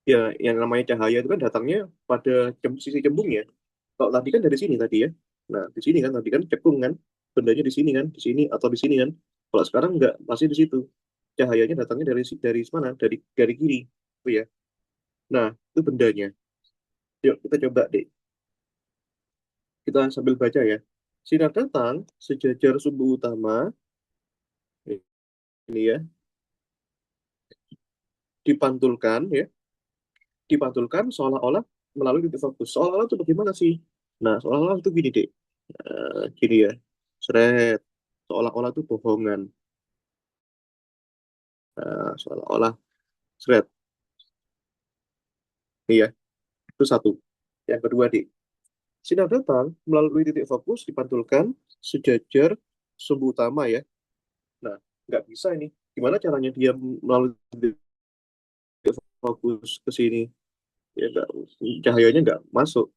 Ya, yang namanya cahaya itu kan datangnya pada sisi cembungnya. Kalau tadi kan dari sini tadi ya. Nah, di sini kan tadi kan cekung kan. Bendanya di sini atau di sini kan. Kalau sekarang enggak, masih di situ. Cahayanya datangnya dari mana? Dari kiri. Oh ya. Nah, itu bendanya. Yuk, kita coba deh. Kita sambil baca ya. Sinar datang sejajar sumbu utama ini ya, dipantulkan ya, dipantulkan seolah-olah melalui titik fokus. Seolah-olah itu bagaimana sih? Nah, seolah-olah itu gini deh. Gini ya. Seret. Seolah-olah itu bohongan. Seolah-olah seret. Iya, itu satu. Yang kedua, Dik. Sinar datang melalui titik fokus dipantulkan sejajar sumbu utama ya. Nah, nggak bisa ini. Gimana caranya dia melalui titik fokus ke sini? Ya, nggak, cahayanya nggak masuk.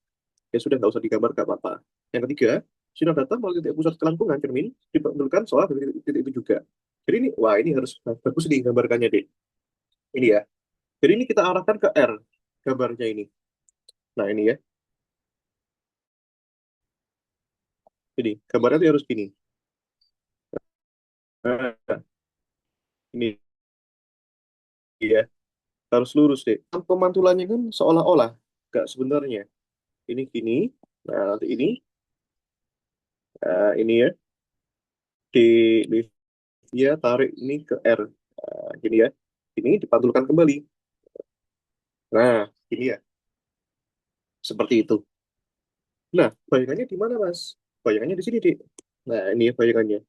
Ya sudah, nggak usah digambar, nggak apa-apa. Yang ketiga, sinar datang melalui titik pusat kelangkungan cermin dipantulkan soal dari titik itu juga. Jadi ini, wah ini harus bagus nih gambarkannya, Dik. Ini ya. Jadi ini kita arahkan ke R gambarnya ini. Nah, ini ya. Jadi gambarnya itu harus gini. Nah, ini ya. Harus lurus deh. Pemantulannya kan seolah-olah. Nggak sebenarnya. Ini gini. Nah, nanti ini ya. Di dia tarik ini ke R. Gini ya. Ini dipantulkan kembali. Nah, ini ya. Seperti itu. Nah, bayangannya di mana, Mas? Bayangannya di sini, Dik. Nah, ini ya bayangannya.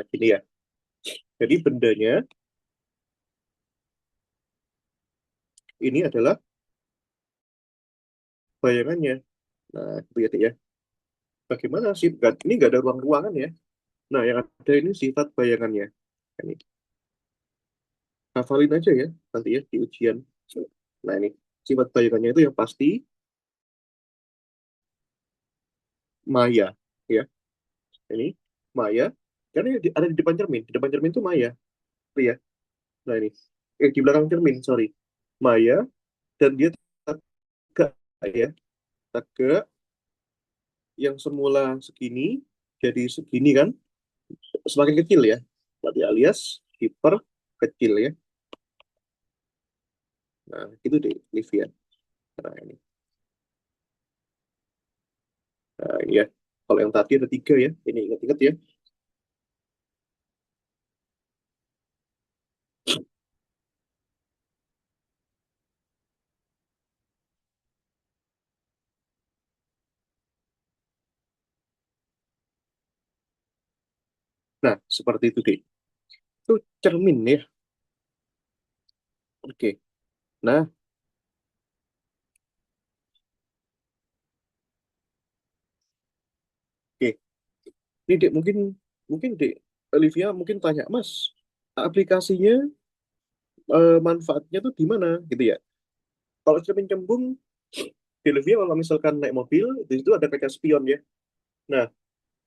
Gini ya. Jadi bendanya ini adalah bayangannya. Nah, itu ya, Dik ya. Bagaimana sih? Ini nggak ada ruang-ruangan ya. Nah, yang ada ini sifat bayangannya. Ini. Hafalin aja ya, nanti ya di ujian. Nah, ini. Sifat bayangannya itu yang pasti maya. Ya, ini maya. Karena ada di depan cermin. Di depan cermin itu maya. ya. Nah ini, di belakang cermin, sorry. Maya, dan dia tegak ya, tegak yang semula segini jadi segini kan, semakin kecil ya. Berarti alias diperkecil ya. Nah, itu deh, Livia. Nah, ini. Nah, ini ya. Kalau yang tadi ada tiga ya, ini ingat-ingat ya. Nah, seperti itu deh. Itu cermin ya. Oke. Nah, oke. Ini dek mungkin mungkin dek Olivia mungkin tanya, Mas, aplikasinya manfaatnya tuh di mana gitu ya. Kalau cermin cembung di Olivia kalau misalkan naik mobil di situ ada kaca spion ya. Nah,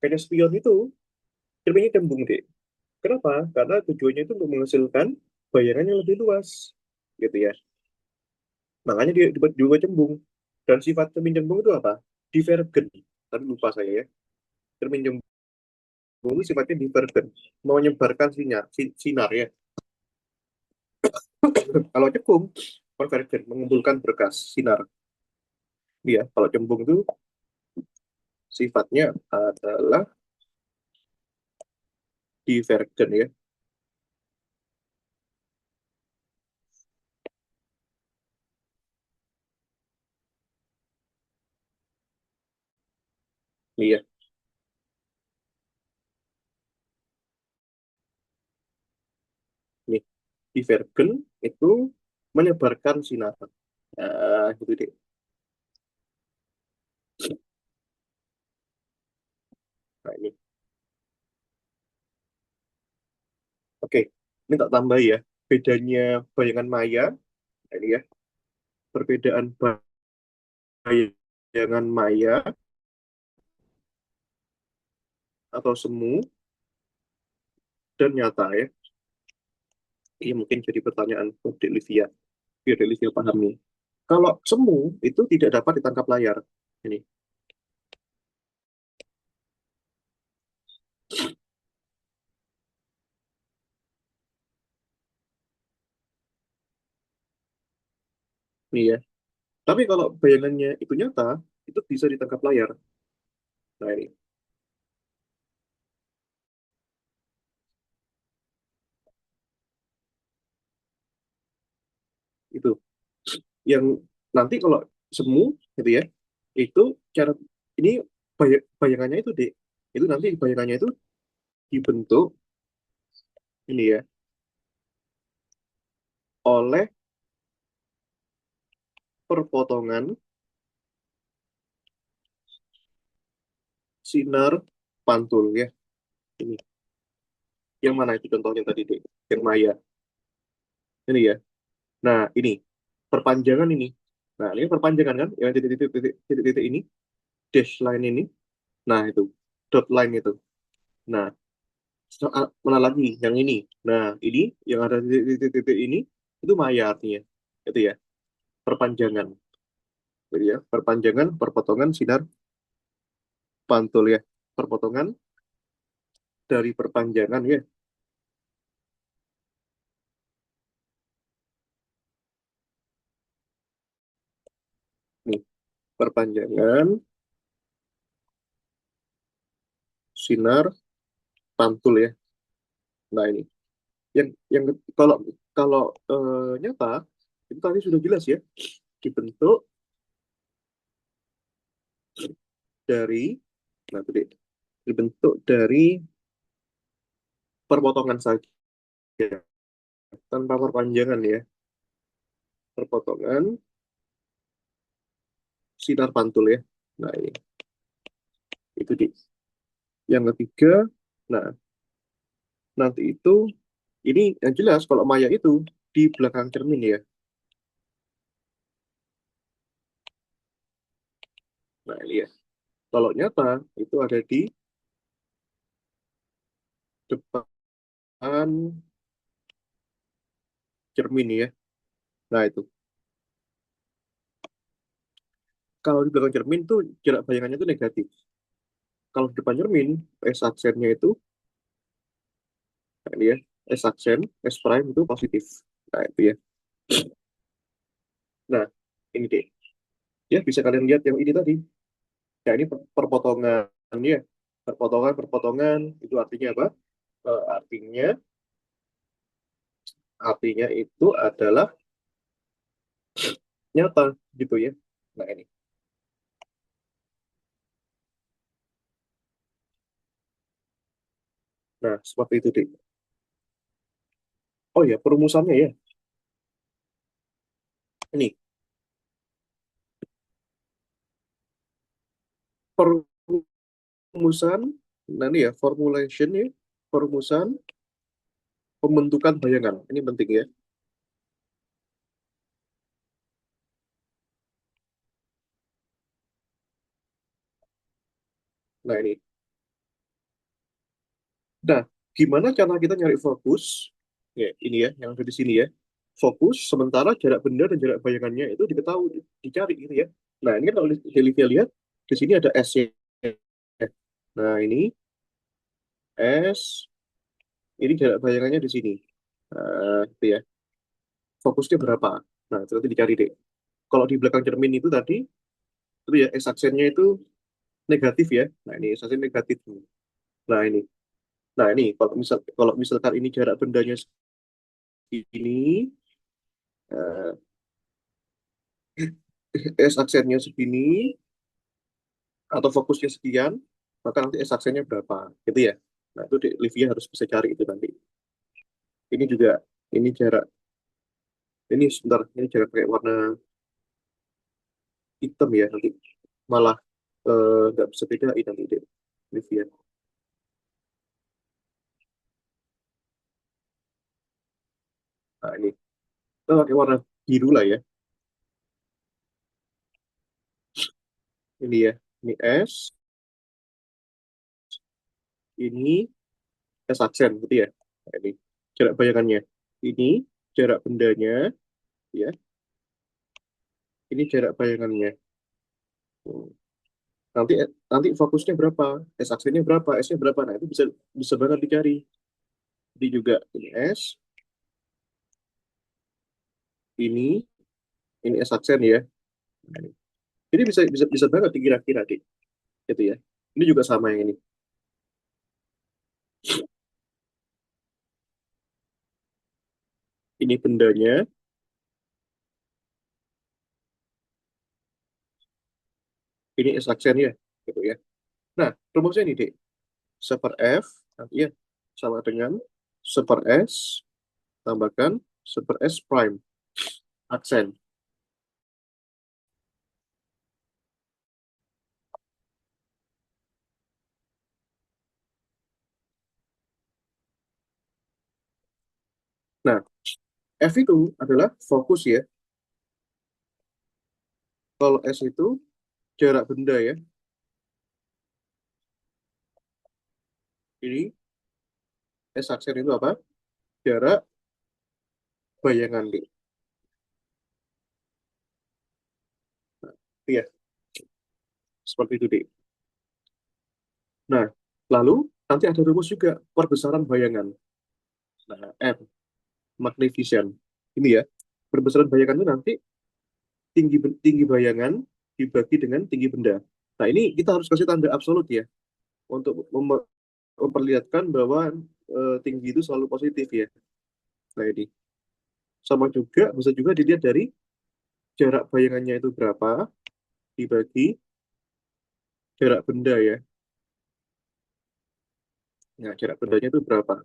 kaca spion itu cerminnya cembung dek. Kenapa? Karena tujuannya itu untuk menghasilkan bayangan yang lebih luas gitu ya. Makanya dia dibuat juga cembung. Dan sifat cermin cembung itu apa? Divergen. Tapi lupa saya ya. Cermin cembung itu sifatnya divergen. Menyebarkan sinar ya. Kalau cekung, konvergen, mengumpulkan berkas sinar. Iya, kalau cembung itu sifatnya adalah divergen ya. Iya, nih. Divergen itu menyebarkan sinar. Nah, gitu deh. Nah, ini. Oke, ini tak tambah ya. Bedanya bayangan maya, nah ini ya. Perbedaan bayangan maya atau semu dan nyata ya. Ini mungkin jadi pertanyaan untuk Livia. Biar Livia pahami. Kalau semu itu tidak dapat ditangkap layar. Ini, ini ya. Tapi kalau bayangannya itu nyata, itu bisa ditangkap layar. Nah ini, itu. Yang nanti kalau semu, gitu ya, itu cara, ini bayangannya itu, Dek. Itu nanti bayangannya itu dibentuk, ini ya, oleh perpotongan sinar pantul ya. Ini. Yang mana itu contohnya tadi, Dek? Yang maya. Ini ya. Nah, ini. Perpanjangan ini. Nah, ini perpanjangan kan? Yang titik-titik ini. Dash line ini. Nah, itu. Dot line itu. Nah, mana lagi? Yang ini. Nah, ini yang ada titik-titik ini itu maya artinya. Itu ya, perpanjangan. Jadi ya, perpanjangan, perpotongan sinar pantul ya. Perpotongan dari perpanjangan ya. Nih, perpanjangan sinar pantul ya. Nah, ini. Yang kalau kalau nyata itu tadi sudah jelas ya, dibentuk dari, nah tadi dibentuk dari perpotongan saja tanpa perpanjangan ya, perpotongan sinar pantul ya. Nah ini itu di yang ketiga. Nah nanti itu ini yang jelas kalau maya itu di belakang cermin ya. Nah ini ya, kalau nyata itu ada di depan cermin ya. Nah itu. Kalau di belakang cermin tuh jarak bayangannya itu negatif. Kalau di depan cermin, S aksennya itu, nah ini ya, S aksen, S prime itu positif. Nah itu ya. Nah, ini deh. Ya, bisa kalian lihat yang ini tadi. Ya, ini perpotongan ya. Perpotongan, itu artinya apa? Artinya itu adalah nyata gitu ya. Nah, ini. Nah, seperti itu deh. Oh ya, perumusannya ya. Ini, perumusan, nah ini ya, formulation ya. Perumusan pembentukan bayangan. Ini penting ya. Nah, ini. Nah, gimana cara kita nyari fokus? Ya, ini ya, yang ada di sini ya. Fokus, sementara jarak benda dan jarak bayangannya itu diketahui, dicari gitu ya. Nah, ini kan kalau Olivia lihat, di sini ada S-nya. Nah, ini S, ini jarak bayangannya di sini. Nah, itu ya. Fokusnya berapa? Nah, itu nanti dicari deh. Kalau di belakang cermin itu ya, S aksennya itu negatif ya. Nah, ini S aksen negatif. Nah, ini. Nah, ini kalau misalkan ini jarak bendanya segini, eh, S aksennya segini, atau fokusnya sekian, maka nanti S aksennya berapa, gitu ya. Nah, itu Livia harus bisa cari itu nanti. Ini juga, ini jarak, ini sebentar, ini jarak pakai warna hitam ya, nanti malah nggak bisa bedain nanti deh, Livia. Nah, ini, kita pakai warna biru lah ya, ini ya, ini S, ini S aksen, gitu ya. Nah, ini jarak bayangannya. Ini jarak bendanya, ya, ini jarak bayangannya. Hmm. Nanti nanti fokusnya berapa, S aksennya berapa, S-nya berapa, nah itu bisa bisa banget dicari. Jadi juga ini S, ini ini S aksen ya. Jadi bisa bisa bisa banget dikira-kira deh, gitu ya. Ini juga sama yang ini. Ini bendanya, ini S aksen ya, gitu ya. Nah, rumusnya ini deh. Seper F nanti ya sama dengan seper S tambahkan seper S prime aksen. Nah, F itu adalah fokus ya. Kalau S itu jarak benda ya. Ini S aksen itu apa? Jarak bayangan deh. Iya, seperti itu deh. Nah, lalu nanti ada rumus juga perbesaran bayangan. Nah, M, magnification. Ini ya, perbesaran bayangan itu nanti tinggi bayangan dibagi dengan tinggi benda. Nah, ini kita harus kasih tanda absolut ya, untuk memperlihatkan bahwa tinggi itu selalu positif ya. Nah, ini sama juga, bisa juga dilihat dari jarak bayangannya itu berapa dibagi jarak benda ya. Nah, jarak bendanya itu berapa?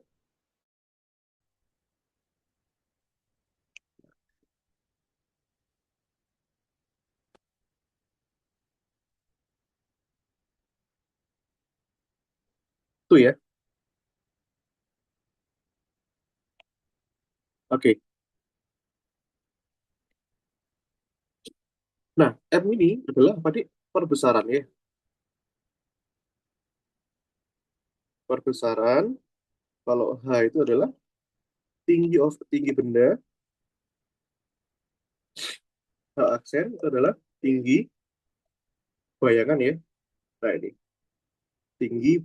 Itu ya. Oke. Nah, M ini adalah tadi perbesaran ya. Perbesaran, kalau H itu adalah tinggi benda, aksen itu adalah tinggi bayangan ya. Nah ini tinggi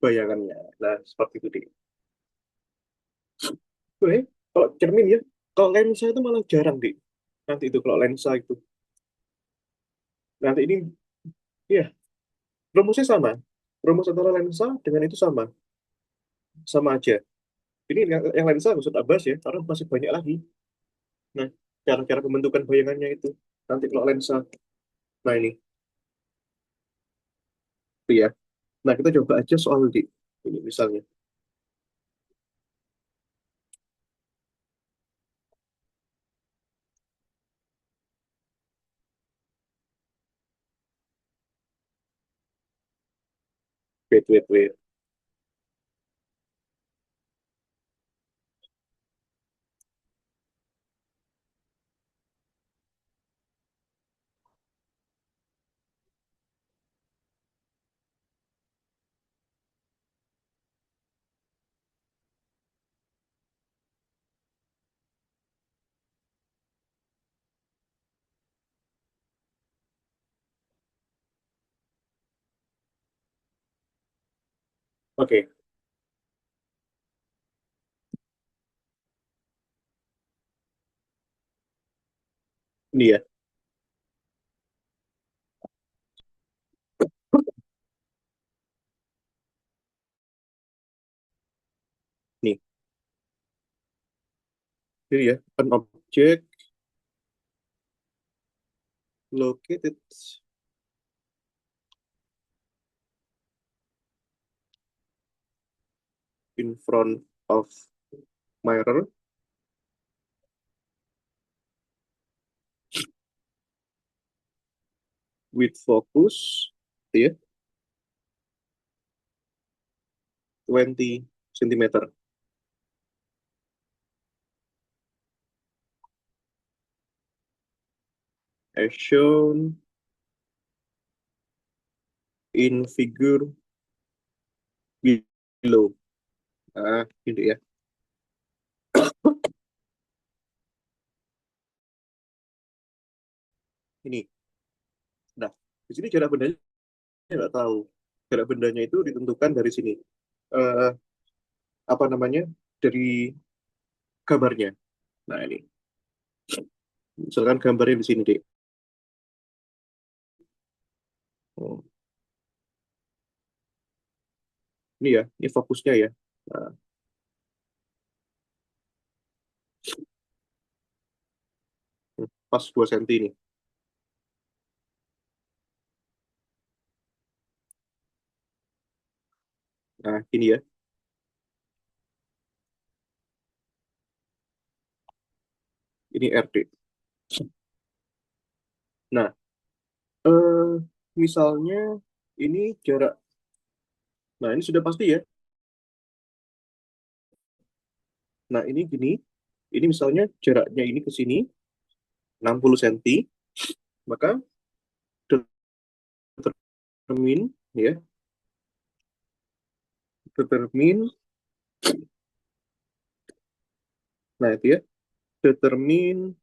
bayangannya. Nah seperti itu deh. Oke, kalau cermin ya, kalau lensa itu malah jarang deh. Nanti itu kalau lensa itu, nanti ini ya rumusnya sama. Rumus antara lensa dengan itu sama aja. Ini yang lensa nggak usah tak bahas ya, karena masih banyak lagi. Nah, cara-cara pembentukan bayangannya itu. Nanti kalau lensa, nah itu ya. Nah, kita coba aja soal di ini misalnya. Wait, wait, wait. Oke, ini ya. Nih, ini ya. An object located in front of mirror with focus, ya, 20 centimeter. As shown in figure below. Nah, ini ya. Ini. Nah, di sini jarak bendanya nggak tahu. Jarak bendanya itu ditentukan dari sini. Eh, apa namanya? Dari gambarnya. Nah, ini. Misalkan gambarnya di sini, Dek. Oh, ini ya, ini fokusnya ya. Nah, pas 2 cm ini. Nah, ini ya. Ini RD. Nah, eh, misalnya ini jarak. Nah, ini sudah pasti ya. Nah, ini gini. Ini misalnya jaraknya ini ke sini 60 cm, maka determin ya, determin. Nah, itu ya, determin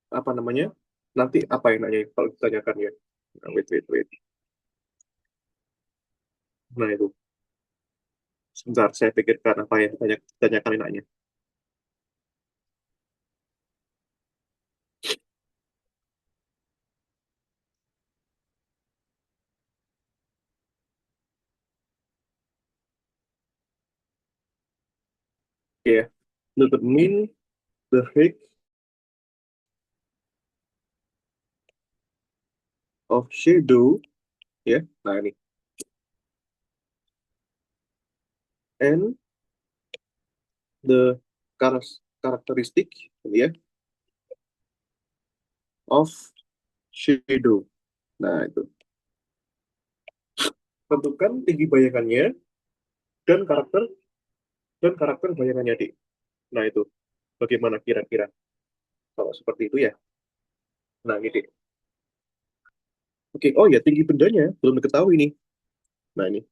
apa namanya? Nanti apa yang nanya kalau ditanyakan ya. Nah, wait, wait, wait. Nah, itu. Sebentar, saya pikirkan apa yang ditanyakan enaknya. Oke ya. Determine the height of shadow ya. Nah, ini. And the characteristic ya of shadow. Nah, itu. Tentukan tinggi bayangannya dan karakter bayangannya, Dik. Nah, itu. Bagaimana kira-kira kalau seperti itu ya? Nah, ini, Dik. Oke, oh ya, tinggi bendanya belum diketahui nih. Nah, ini.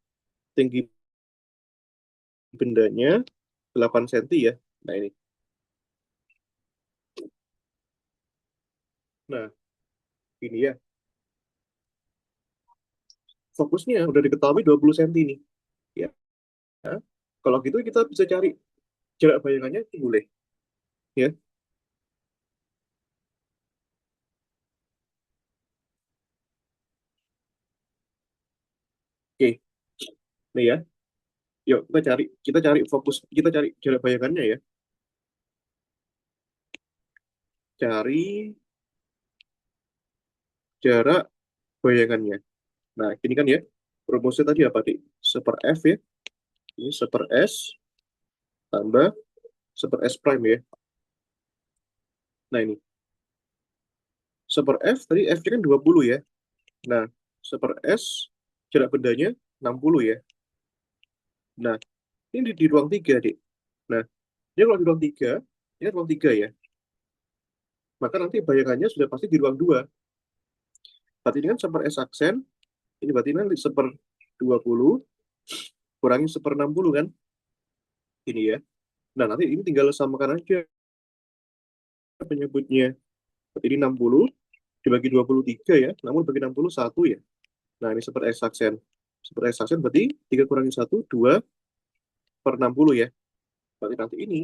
Tinggi bendanya 8 cm ya. Nah, ini. Nah, ini ya, fokusnya udah diketahui 20 cm nih. Ya, kalau gitu kita bisa cari jarak bayangannya itu boleh. Ya, oke. Nih ya, yuk kita cari fokus, kita cari jarak bayangannya ya. Cari jarak bayangannya. Nah, ini kan ya, rumusnya tadi apa, Dik? Seper F ya. Ini seper S tambah seper S prime ya. Nah, ini seper F, tadi F-nya kan 20 ya. Nah, seper S, jarak bendanya 60 ya. Nah, ini di ruang 3, Dik. Nah, ini kalau di ruang 3, ini ruang 3 ya. Maka nanti bayangannya sudah pasti di ruang 2. Berarti ini kan seper S aksen, ini berarti nanti seper 20 kurangi seper 60 kan. Ini ya. Nah, nanti ini tinggal samakan aja penyebutnya. Berarti ini 60 dibagi 23 ya. Namun bagi 60 1 ya. Nah, ini seper S aksen. Seper S aksen berarti 3 kurangi 1, 2 per 60 ya. Berarti nanti ini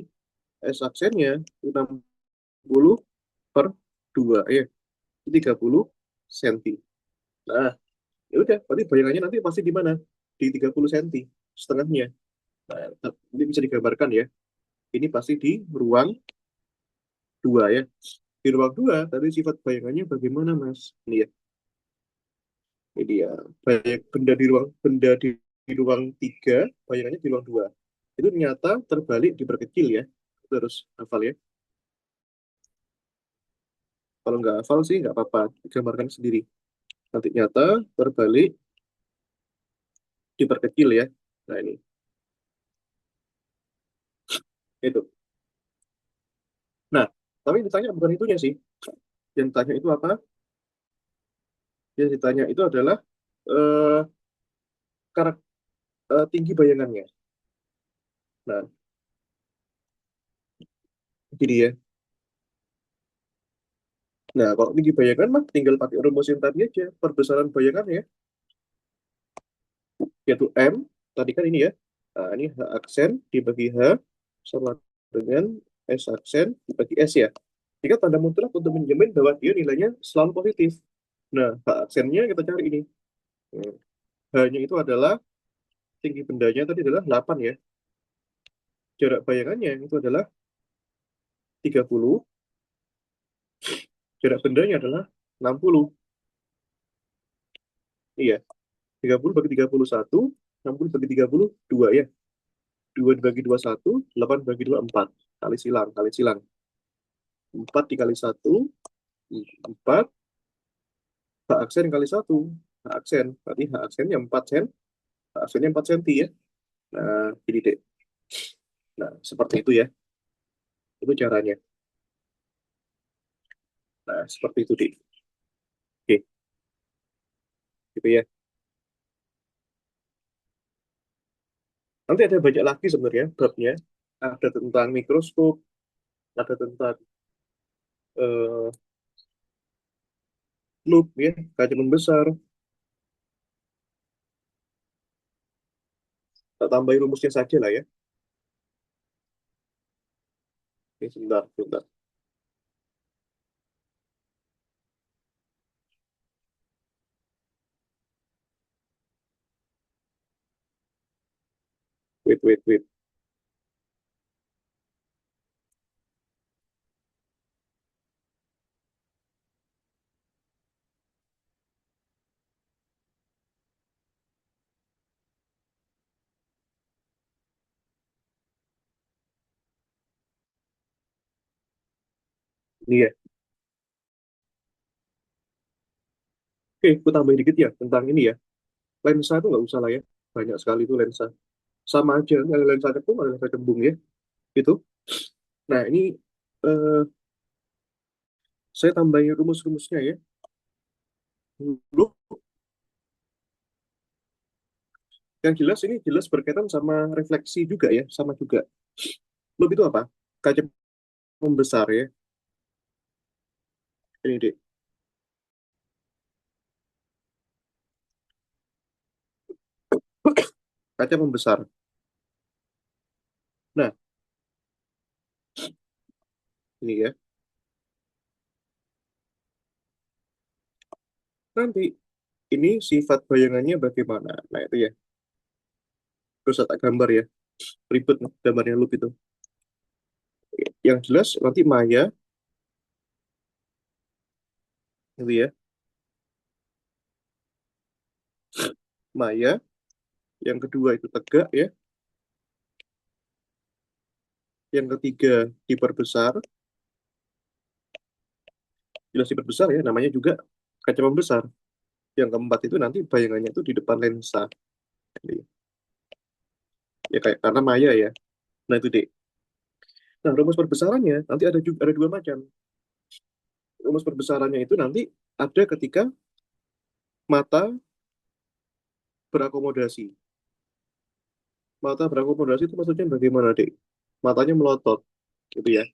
S aksennya 60 per 2 ya. 30 cm. Nah, ya udah, berarti bayangannya nanti pasti di mana? Di 30 cm setengahnya. Nah, ini bisa digambarkan ya. Ini pasti di ruang 2 ya. Di ruang 2 tadi sifat bayangannya bagaimana, Mas? Ini ya. Ini ya. Benda di ruang 3, bayangannya di ruang 2. Itu ternyata terbalik diperkecil ya. Terus hafal ya. Kalau nggak hafal sih nggak apa-apa, digambarkan sendiri. Nanti nyata terbalik diperkecil ya. Nah ini, itu. Nah, tapi yang ditanya bukan itunya sih. Yang ditanya itu apa? Yang ditanya itu adalah eh, tinggi bayangannya. Nah, jadi ya. Nah, kalau tinggi bayangan mah tinggal pakai rumus yang tadi aja. Perbesaran bayangannya, yaitu M. Tadi kan ini ya. Nah, ini H aksen dibagi H sama dengan S aksen dibagi S ya. Jika tanda mutlak untuk menjamin bahwa dia nilainya selalu positif. Nah, H aksennya kita cari ini. Hmm. H-nya itu adalah tinggi bendanya tadi adalah 8 ya. Jarak bayangannya itu adalah 30. Jarak bendanya adalah 60. Iya, 30 bagi 31, 60 bagi 30, 2 ya. 2 dibagi 2, 1, 8 bagi 2, 4. Kali silang, kali silang. 4 dikali 1, 4. H aksen kali 1. H aksen, berarti H aksennya 4 sen. H aksennya 4 senti ya. Nah, jadi deh. Nah, seperti itu ya. Itu caranya. Nah, seperti itu deh. Oke, gitu ya. Nanti ada banyak lagi sebenarnya babnya. Ada tentang mikroskop, ada tentang eh, loop ya, kajian membesar. Tak tambahin rumusnya saja lah ya. Oke, sebentar, sebentar. Wait, wait, wait. Ini ya. Oke, aku tambahin dikit ya tentang ini ya. Lensa itu nggak usah lah ya. Banyak sekali itu lensa. Sama aja, ada lensa cekung, ada lensa cembung ya. Itu. Nah, ini eh, saya tambahin rumus-rumusnya ya. Loop, yang jelas ini jelas berkaitan sama refleksi juga ya. Sama juga. Loop itu apa? Kaca membesar ya. Ini deh. Kaca membesar. Nah, ini ya. Nanti ini sifat bayangannya bagaimana? Nah, itu ya. Terus tak gambar ya. Ribet nih gambarnya loop itu. Yang jelas nanti Maya, gitu ya. Maya, yang kedua itu tegak ya. Yang ketiga diperbesar. Jelas diperbesar ya, namanya juga kaca membesar. Yang keempat itu nanti bayangannya itu di depan lensa. Jadi, ya kayak karena Maya ya. Nah, itu deh. Nah, rumus perbesarannya nanti ada juga ada dua macam. Rumus perbesarannya itu nanti ada ketika mata berakomodasi. Mata berakomodasi itu maksudnya bagaimana, Dek? Matanya melotot, gitu ya.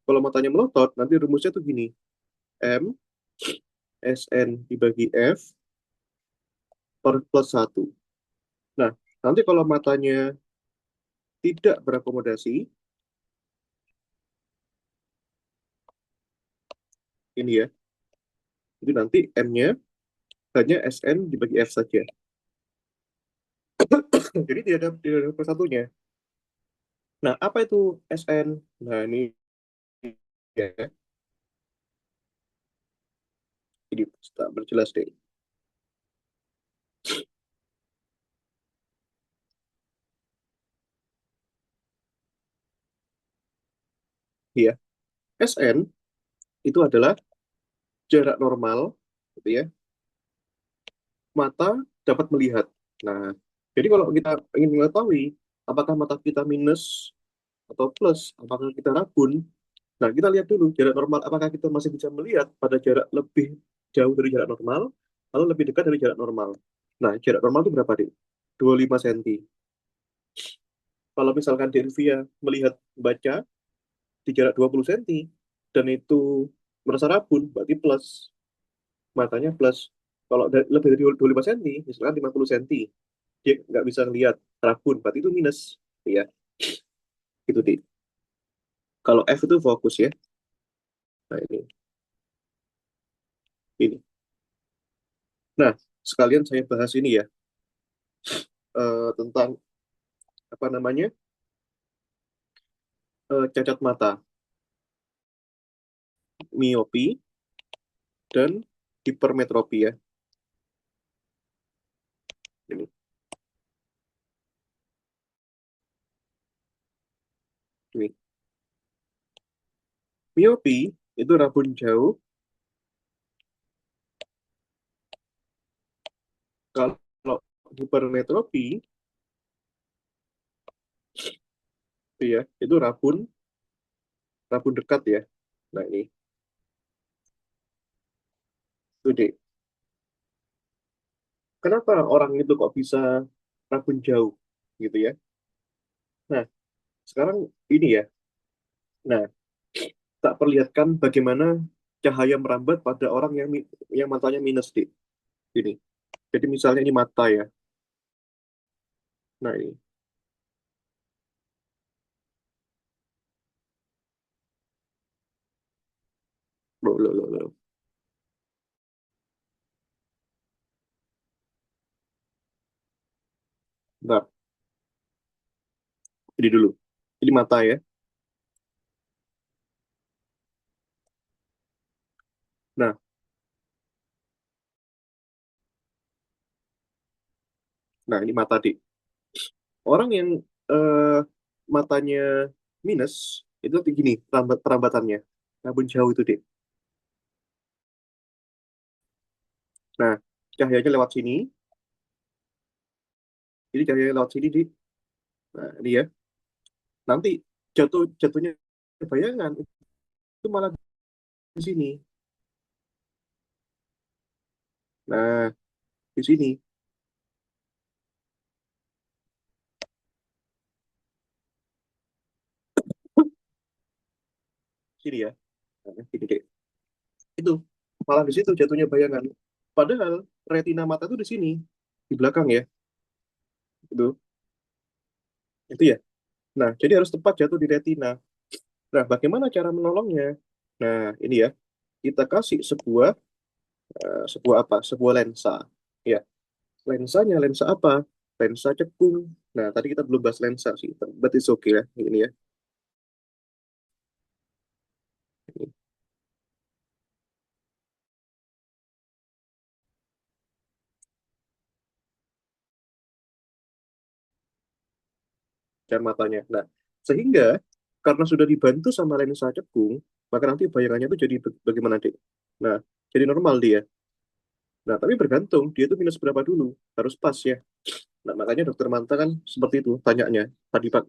Kalau matanya melotot, nanti rumusnya tuh gini. M SN dibagi F per plus satu. Nah, nanti kalau matanya tidak berakomodasi, ini ya, itu nanti M-nya hanya SN dibagi F saja. Jadi tidak ada plus satunya. Nah, apa itu SN? Nah, ini ya, ini tak berjelas deh. Ya, SN itu adalah jarak normal, gitu ya, mata dapat melihat. Nah, jadi kalau kita ingin mengetahui apakah mata kita minus atau plus, apakah kita rabun, nah kita lihat dulu jarak normal, apakah kita masih bisa melihat pada jarak lebih jauh dari jarak normal, lalu lebih dekat dari jarak normal. Nah, jarak normal itu berapa, Dik? 25 cm. Kalau misalkan Delvia melihat baca di jarak 20 cm, dan itu merasa rabun, berarti plus. Matanya plus. Kalau lebih dari 25 cm, misalkan 50 cm, dia nggak bisa ngelihat rabun, berarti itu minus. Ya, itu di. Kalau F itu fokus ya. Nah, ini. Nah, sekalian saya bahas ini ya, tentang apa namanya, cacat mata, miopi, dan hipermetropi ya. Ini. Ini. Miopi itu rabun jauh. Kalau hipermetropi itu ya, itu rabun rabun dekat ya. Nah, ini. Itu deh. Kenapa orang itu kok bisa rabun jauh gitu ya? Nah, sekarang ini ya. Nah, tak perlihatkan bagaimana cahaya merambat pada orang yang matanya minus di ini. Jadi misalnya ini mata ya. Nah, ini. Loh, loh, loh, loh. Bentar, ini dulu. Ini mata ya. Nah, nah ini mata di. Orang yang eh, matanya minus itu gini perambatannya. Rabun jauh itu deh. Nah, cahayanya lewat sini. Jadi cahaya lewat sini di. Nah, ini ya. Nanti jatuhnya bayangan itu malah di sini. Nah, di sini. Sini ya. Nah, gini deh. Itu malah di situ jatuhnya bayangan. Padahal retina mata itu di sini, di belakang ya. Itu ya. Nah, jadi harus tepat jatuh di retina. Nah, bagaimana cara menolongnya? Nah, ini ya, kita kasih sebuah apa? Sebuah lensa. Ya, lensanya lensa apa? Lensa cekung. Nah, tadi kita belum bahas lensa sih, but it's okay ya, ini ya. Ini kacamatanya. Nah, sehingga karena sudah dibantu sama lensa cekung, maka nanti bayangannya itu jadi bagaimana, Dek? Nah, jadi normal dia. Nah, tapi bergantung dia itu minus berapa dulu. Harus pas ya. Nah, makanya dokter Manta kan seperti itu tanyanya. Tadi Pak,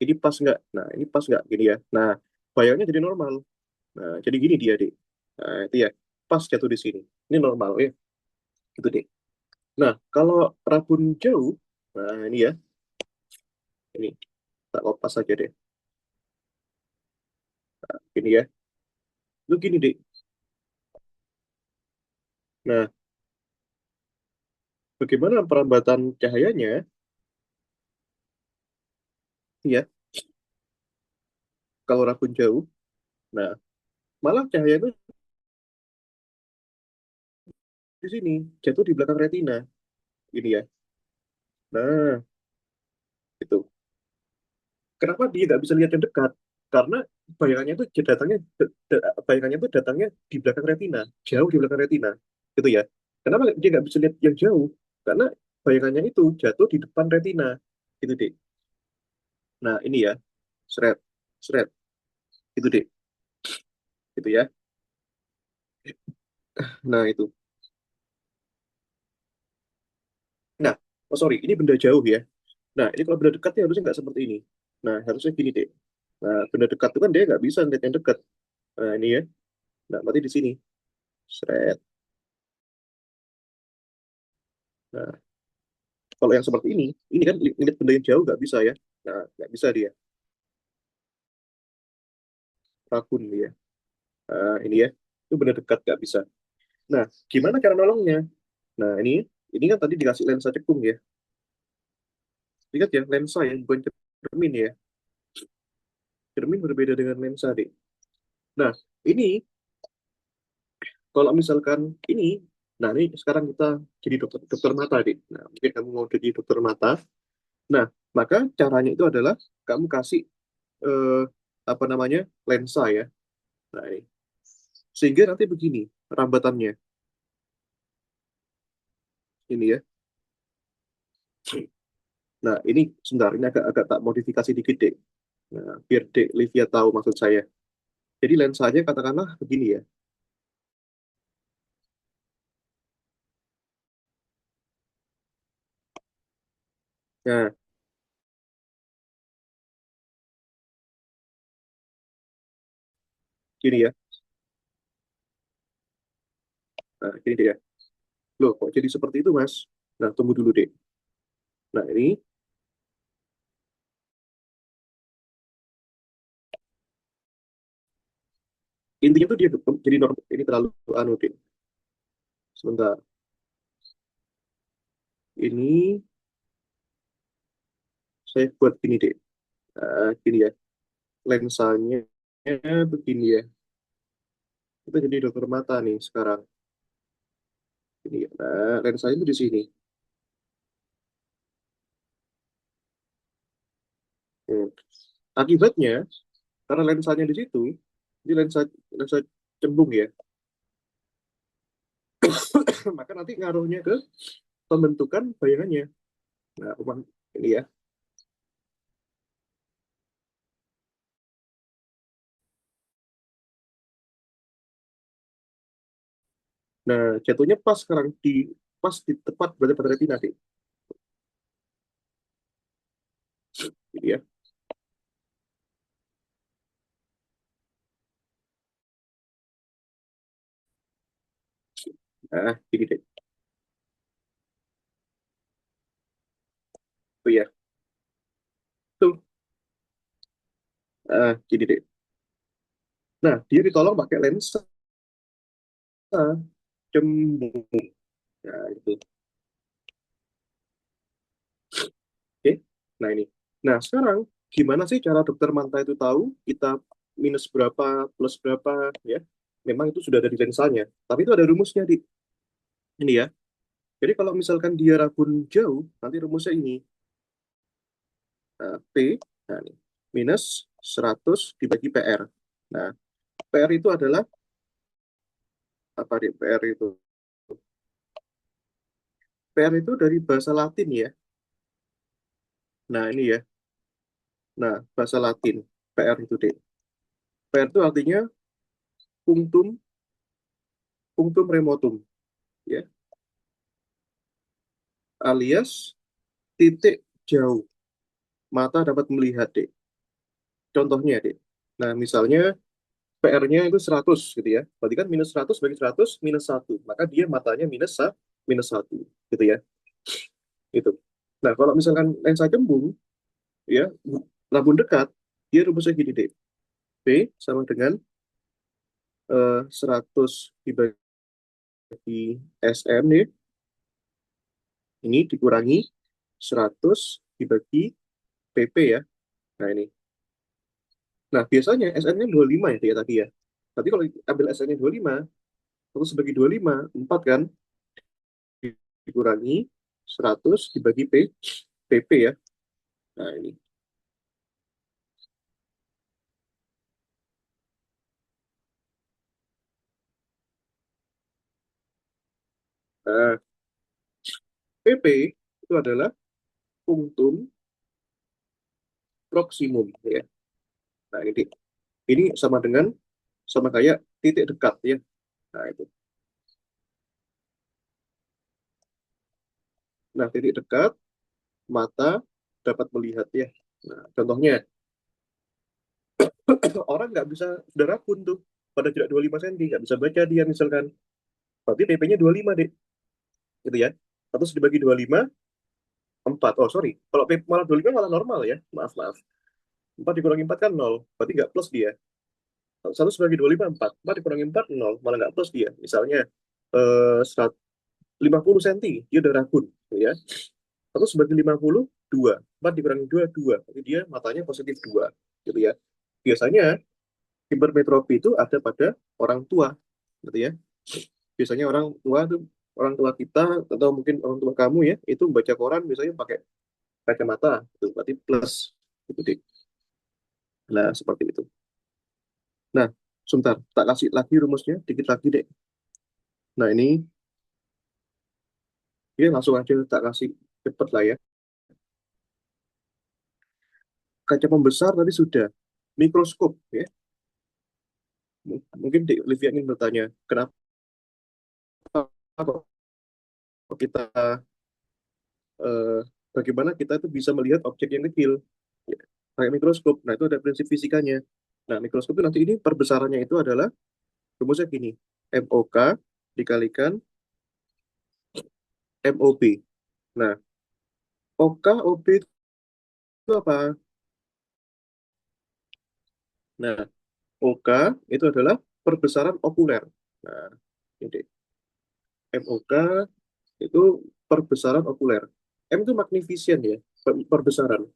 ini pas nggak? Nah, ini pas nggak? Gini ya. Nah, bayangnya jadi normal. Nah, jadi gini dia, Dek. Nah, itu ya. Pas jatuh di sini. Ini normal ya. Gitu, Dek. Nah, kalau rabun jauh, nah ini ya. Ini, tak lepas saja deh. Gini ya. Lu gini, Dek. Nah, bagaimana perambatan cahayanya? Ya, kalau rabun jauh. Nah, malah cahaya itu di sini. Jatuh di belakang retina. Ini ya. Nah, itu. Kenapa dia nggak bisa lihat yang dekat? Karena bayangannya itu bayangannya itu datangnya di belakang retina, jauh di belakang retina, gitu ya. Kenapa dia nggak bisa lihat yang jauh? Karena bayangannya itu jatuh di depan retina, gitu deh. Nah ini ya, seret, seret, itu deh, gitu ya. Nah itu. Nah, oh sorry, ini benda jauh ya. Nah ini kalau benda dekat ya harusnya nggak seperti ini. Nah harusnya gini deh. Nah benda dekat itu kan dia nggak bisa lihat yang dekat. Nah ini ya. Nah berarti di sini, seret. Nah, kalau yang seperti ini kan lihat benda yang jauh nggak bisa ya. Nah, nggak bisa dia. Rabun dia. Nah, ini ya. Itu benda dekat nggak bisa. Nah, gimana cara nolongnya? Nah, ini kan tadi dikasih lensa cekung ya. Lihat ya, lensa yang bukan cermin ya. Cermin berbeda dengan lensa, deh. Nah, ini kalau misalkan ini, nah ini sekarang kita jadi dokter mata, deh. Nah, mungkin kamu mau jadi dokter mata. Nah, maka caranya itu adalah kamu kasih eh, apa namanya lensa ya. Nah, ini. Sehingga nanti begini rambatannya. Ini ya. Nah, ini sebentar, ini agak tak modifikasi dikit, Dek. Nah, biar Dek Livia tahu maksud saya. Jadi lensanya katakanlah begini ya. Nah, gini ya. Nah, gini Dek ya. Loh, kok jadi seperti itu, Mas? Nah, tunggu dulu, Dek. Nah, ini intinya tuh dia jadi normal. Ini terlalu anu, Dek. Sebentar. Ini saya buat gini, Dek. Nah, gini ya. Lensanya begini ya. Kita jadi dokter mata nih sekarang. Ini ya. Nah, lensanya itu di sini. Hmm. Akibatnya, karena lensanya di situ, ini lensa lensa cembung ya. Maka nanti ngaruhnya ke pembentukan bayangannya. Nah, ini ya. Nah, jatuhnya pas sekarang pas di tepat berada pada retina, Dik. Gitu ya. Nah, gini deh. Tuh ya. Tuh. Gini deh. Nah, dia ditolong pakai lensa cembung. Nah, itu. Oke. Nah, ini. Nah, sekarang gimana sih cara dokter Manta itu tahu kita minus berapa, plus berapa, ya? Memang itu sudah ada di lensanya. Tapi itu ada rumusnya di ini ya. Jadi kalau misalkan dia rabun jauh, nanti rumusnya ini. Nah, P, nah, ini, minus 100 dibagi PR. Nah, PR itu adalah apa di PR itu? PR itu dari bahasa Latin ya. Nah, ini ya. Nah, bahasa Latin. PR itu, Dek. PR itu artinya punctum, punctum remotum, ya. Alias titik jauh. Mata dapat melihat, Dek. Contohnya, Dek. Nah, misalnya PR-nya itu 100 gitu ya. Berarti kan minus 100 bagi 100 minus 1. Maka dia matanya minus 1 gitu ya. Itu. Nah, kalau misalkan lensa cembung ya, labun dekat, dia rumusnya gini, Dek. P sama dengan 100 dibagi SM nih, ini dikurangi 100 dibagi PP ya. Nah, ini. Nah, biasanya SN-nya 25 ya, dia tadi ya. Tapi kalau ambil SN-nya 25, terus bagi 25, 4 kan, dikurangi 100 dibagi PP ya. Nah, ini. Nah, PP itu adalah punctum proximum ya. Nah, ini sama dengan sama kayak titik dekat ya. Nah, itu. Nah, titik dekat mata dapat melihat ya. Nah, contohnya orang nggak bisa sudah rakun tuh pada jarak 25 cm nggak bisa baca dia misalkan. Berarti PP-nya 25 deh, gitu ya. Terus dibagi 25, 4. Oh, sorry. Kalau PP malah 25 malah normal ya. Maaf, maaf. 4 dikurangi 4 kan 0. Berarti nggak plus dia. 1 dibagi 25, 4. 4 dikurangi 4, 0. Malah nggak plus dia. Misalnya, 50 cm, dia udah rakun. Gitu ya. Terus bagi 50, 2. 4 dikurangi 2, 2. Jadi dia matanya positif 2. Gitu ya. Biasanya, hipermetropi itu ada pada orang tua. Gitu ya. Biasanya orang tua kita atau mungkin orang tua kamu ya itu baca koran biasanya pakai kacamata itu berarti plus itu deh. Nah, seperti itu. Nah, sebentar tak kasih lagi rumusnya dikit lagi deh. Nah, ini ya langsung aja tak kasih cepet lah ya. Kaca pembesar tadi sudah, mikroskop ya. Mungkin Dek Olivia ingin bertanya kenapa kok kita eh, bagaimana kita itu bisa melihat objek yang kecil ya, pakai mikroskop. Nah, itu ada prinsip fisikanya. Nah, mikroskop itu nanti ini perbesarannya itu adalah rumusnya gini, MOK dikalikan MOB. Nah, OK, OB itu apa? Nah, OK itu adalah perbesaran okuler. Nah, ini MOK itu perbesaran okuler. M itu magnificent ya, perbesaran.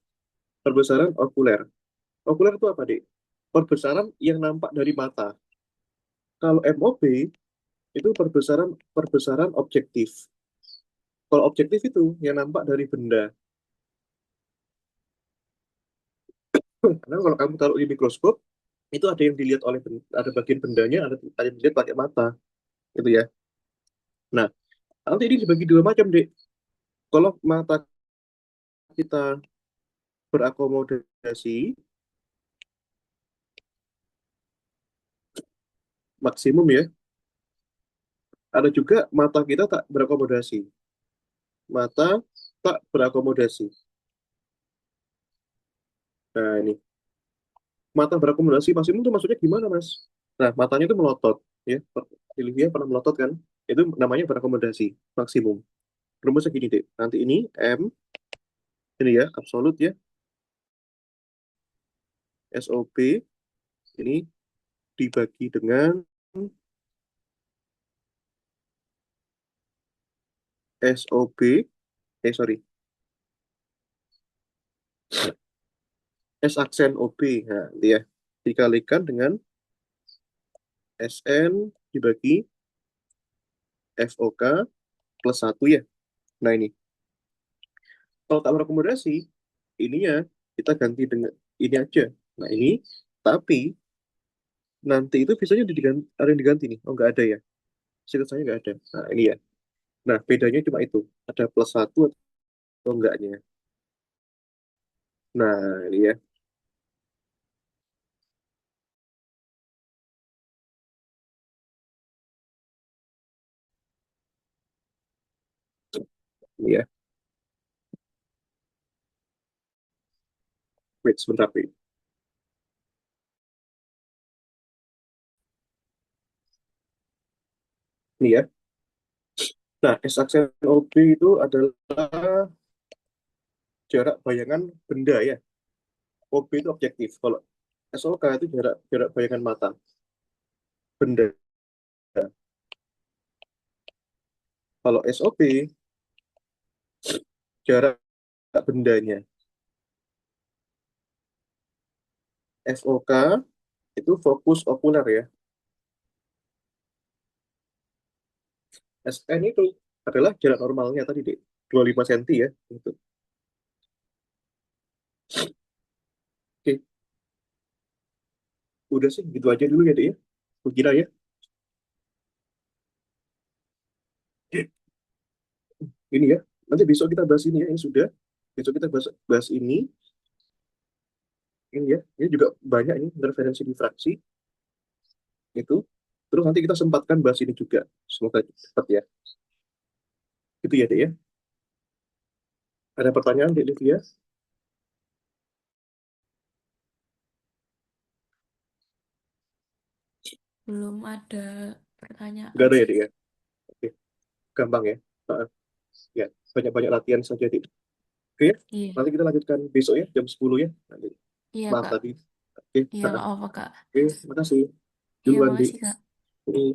Perbesaran okuler. Okuler itu apa, Dik? Perbesaran yang nampak dari mata. Kalau MOB itu perbesaran perbesaran objektif. Kalau objektif itu yang nampak dari benda. Karena kalau kamu taruh di mikroskop, itu ada yang dilihat oleh ada bagian bendanya, ada yang dilihat pakai mata, gitu ya. Nah, nanti ini dibagi dua macam, Dek. Kalau mata kita berakomodasi maksimum ya, ada juga mata kita tak berakomodasi. Mata tak berakomodasi. Nah, ini mata berakomodasi maksimum itu maksudnya gimana, Mas? Nah, matanya itu melotot, ya. Olivia pernah melotot kan? Itu namanya berakomodasi maksimum. Rumusnya gini, Dek. Nanti ini M, ini ya, absolut ya, SOP, ini dibagi dengan SOB, sorry, S aksen OB. Nah, dia dikalikan dengan SN dibagi FOK plus satu ya. Nah ini, kalau tak berakomodasi, ininya kita ganti dengan ini aja. Nah ini, tapi nanti itu biasanya ada yang diganti nih. Oh nggak ada ya, seingat saya nggak ada. Nah ini ya. Nah bedanya cuma itu, ada plus satu atau enggaknya. Nah ini ya, ini ya. Wait sebentar, wait. Ini ya. Nah, S aksen OB itu adalah jarak bayangan benda ya. OB itu objektif. Kalau SOK itu jarak jarak bayangan mata benda. Kalau SOP jarak bendanya. FOK itu fokus okuler ya. SN itu adalah jarak normalnya tadi, Dek. 25 cm ya. Itu. Oke, udah sih gitu aja dulu ya, Dek ya. Aku kira ya. Ini ya. Nanti besok kita bahas ini ya, yang sudah. Besok kita bahas ini ya. Ini juga banyak ini interferensi difraksi itu. Terus nanti kita sempatkan bahas ini juga. Semoga cepat ya. Itu ya, Dek ya. Ada pertanyaan, Dek Livia? Belum ada Enggak pertanyaan ada ya, sih. Dek ya. Oke, gampang ya. Heeh. Ya, banyak-banyak latihan saja, Dek. Oke, ya. Iya, Nanti kita lanjutkan besok ya, jam 10 ya. Nanti. iya Maaf Kak. tadi. Oke, Iya heeh. nggak apa-apa Kak. Oke, terima kasih. Iya Duluan, Dik. makasih Kak. Ini.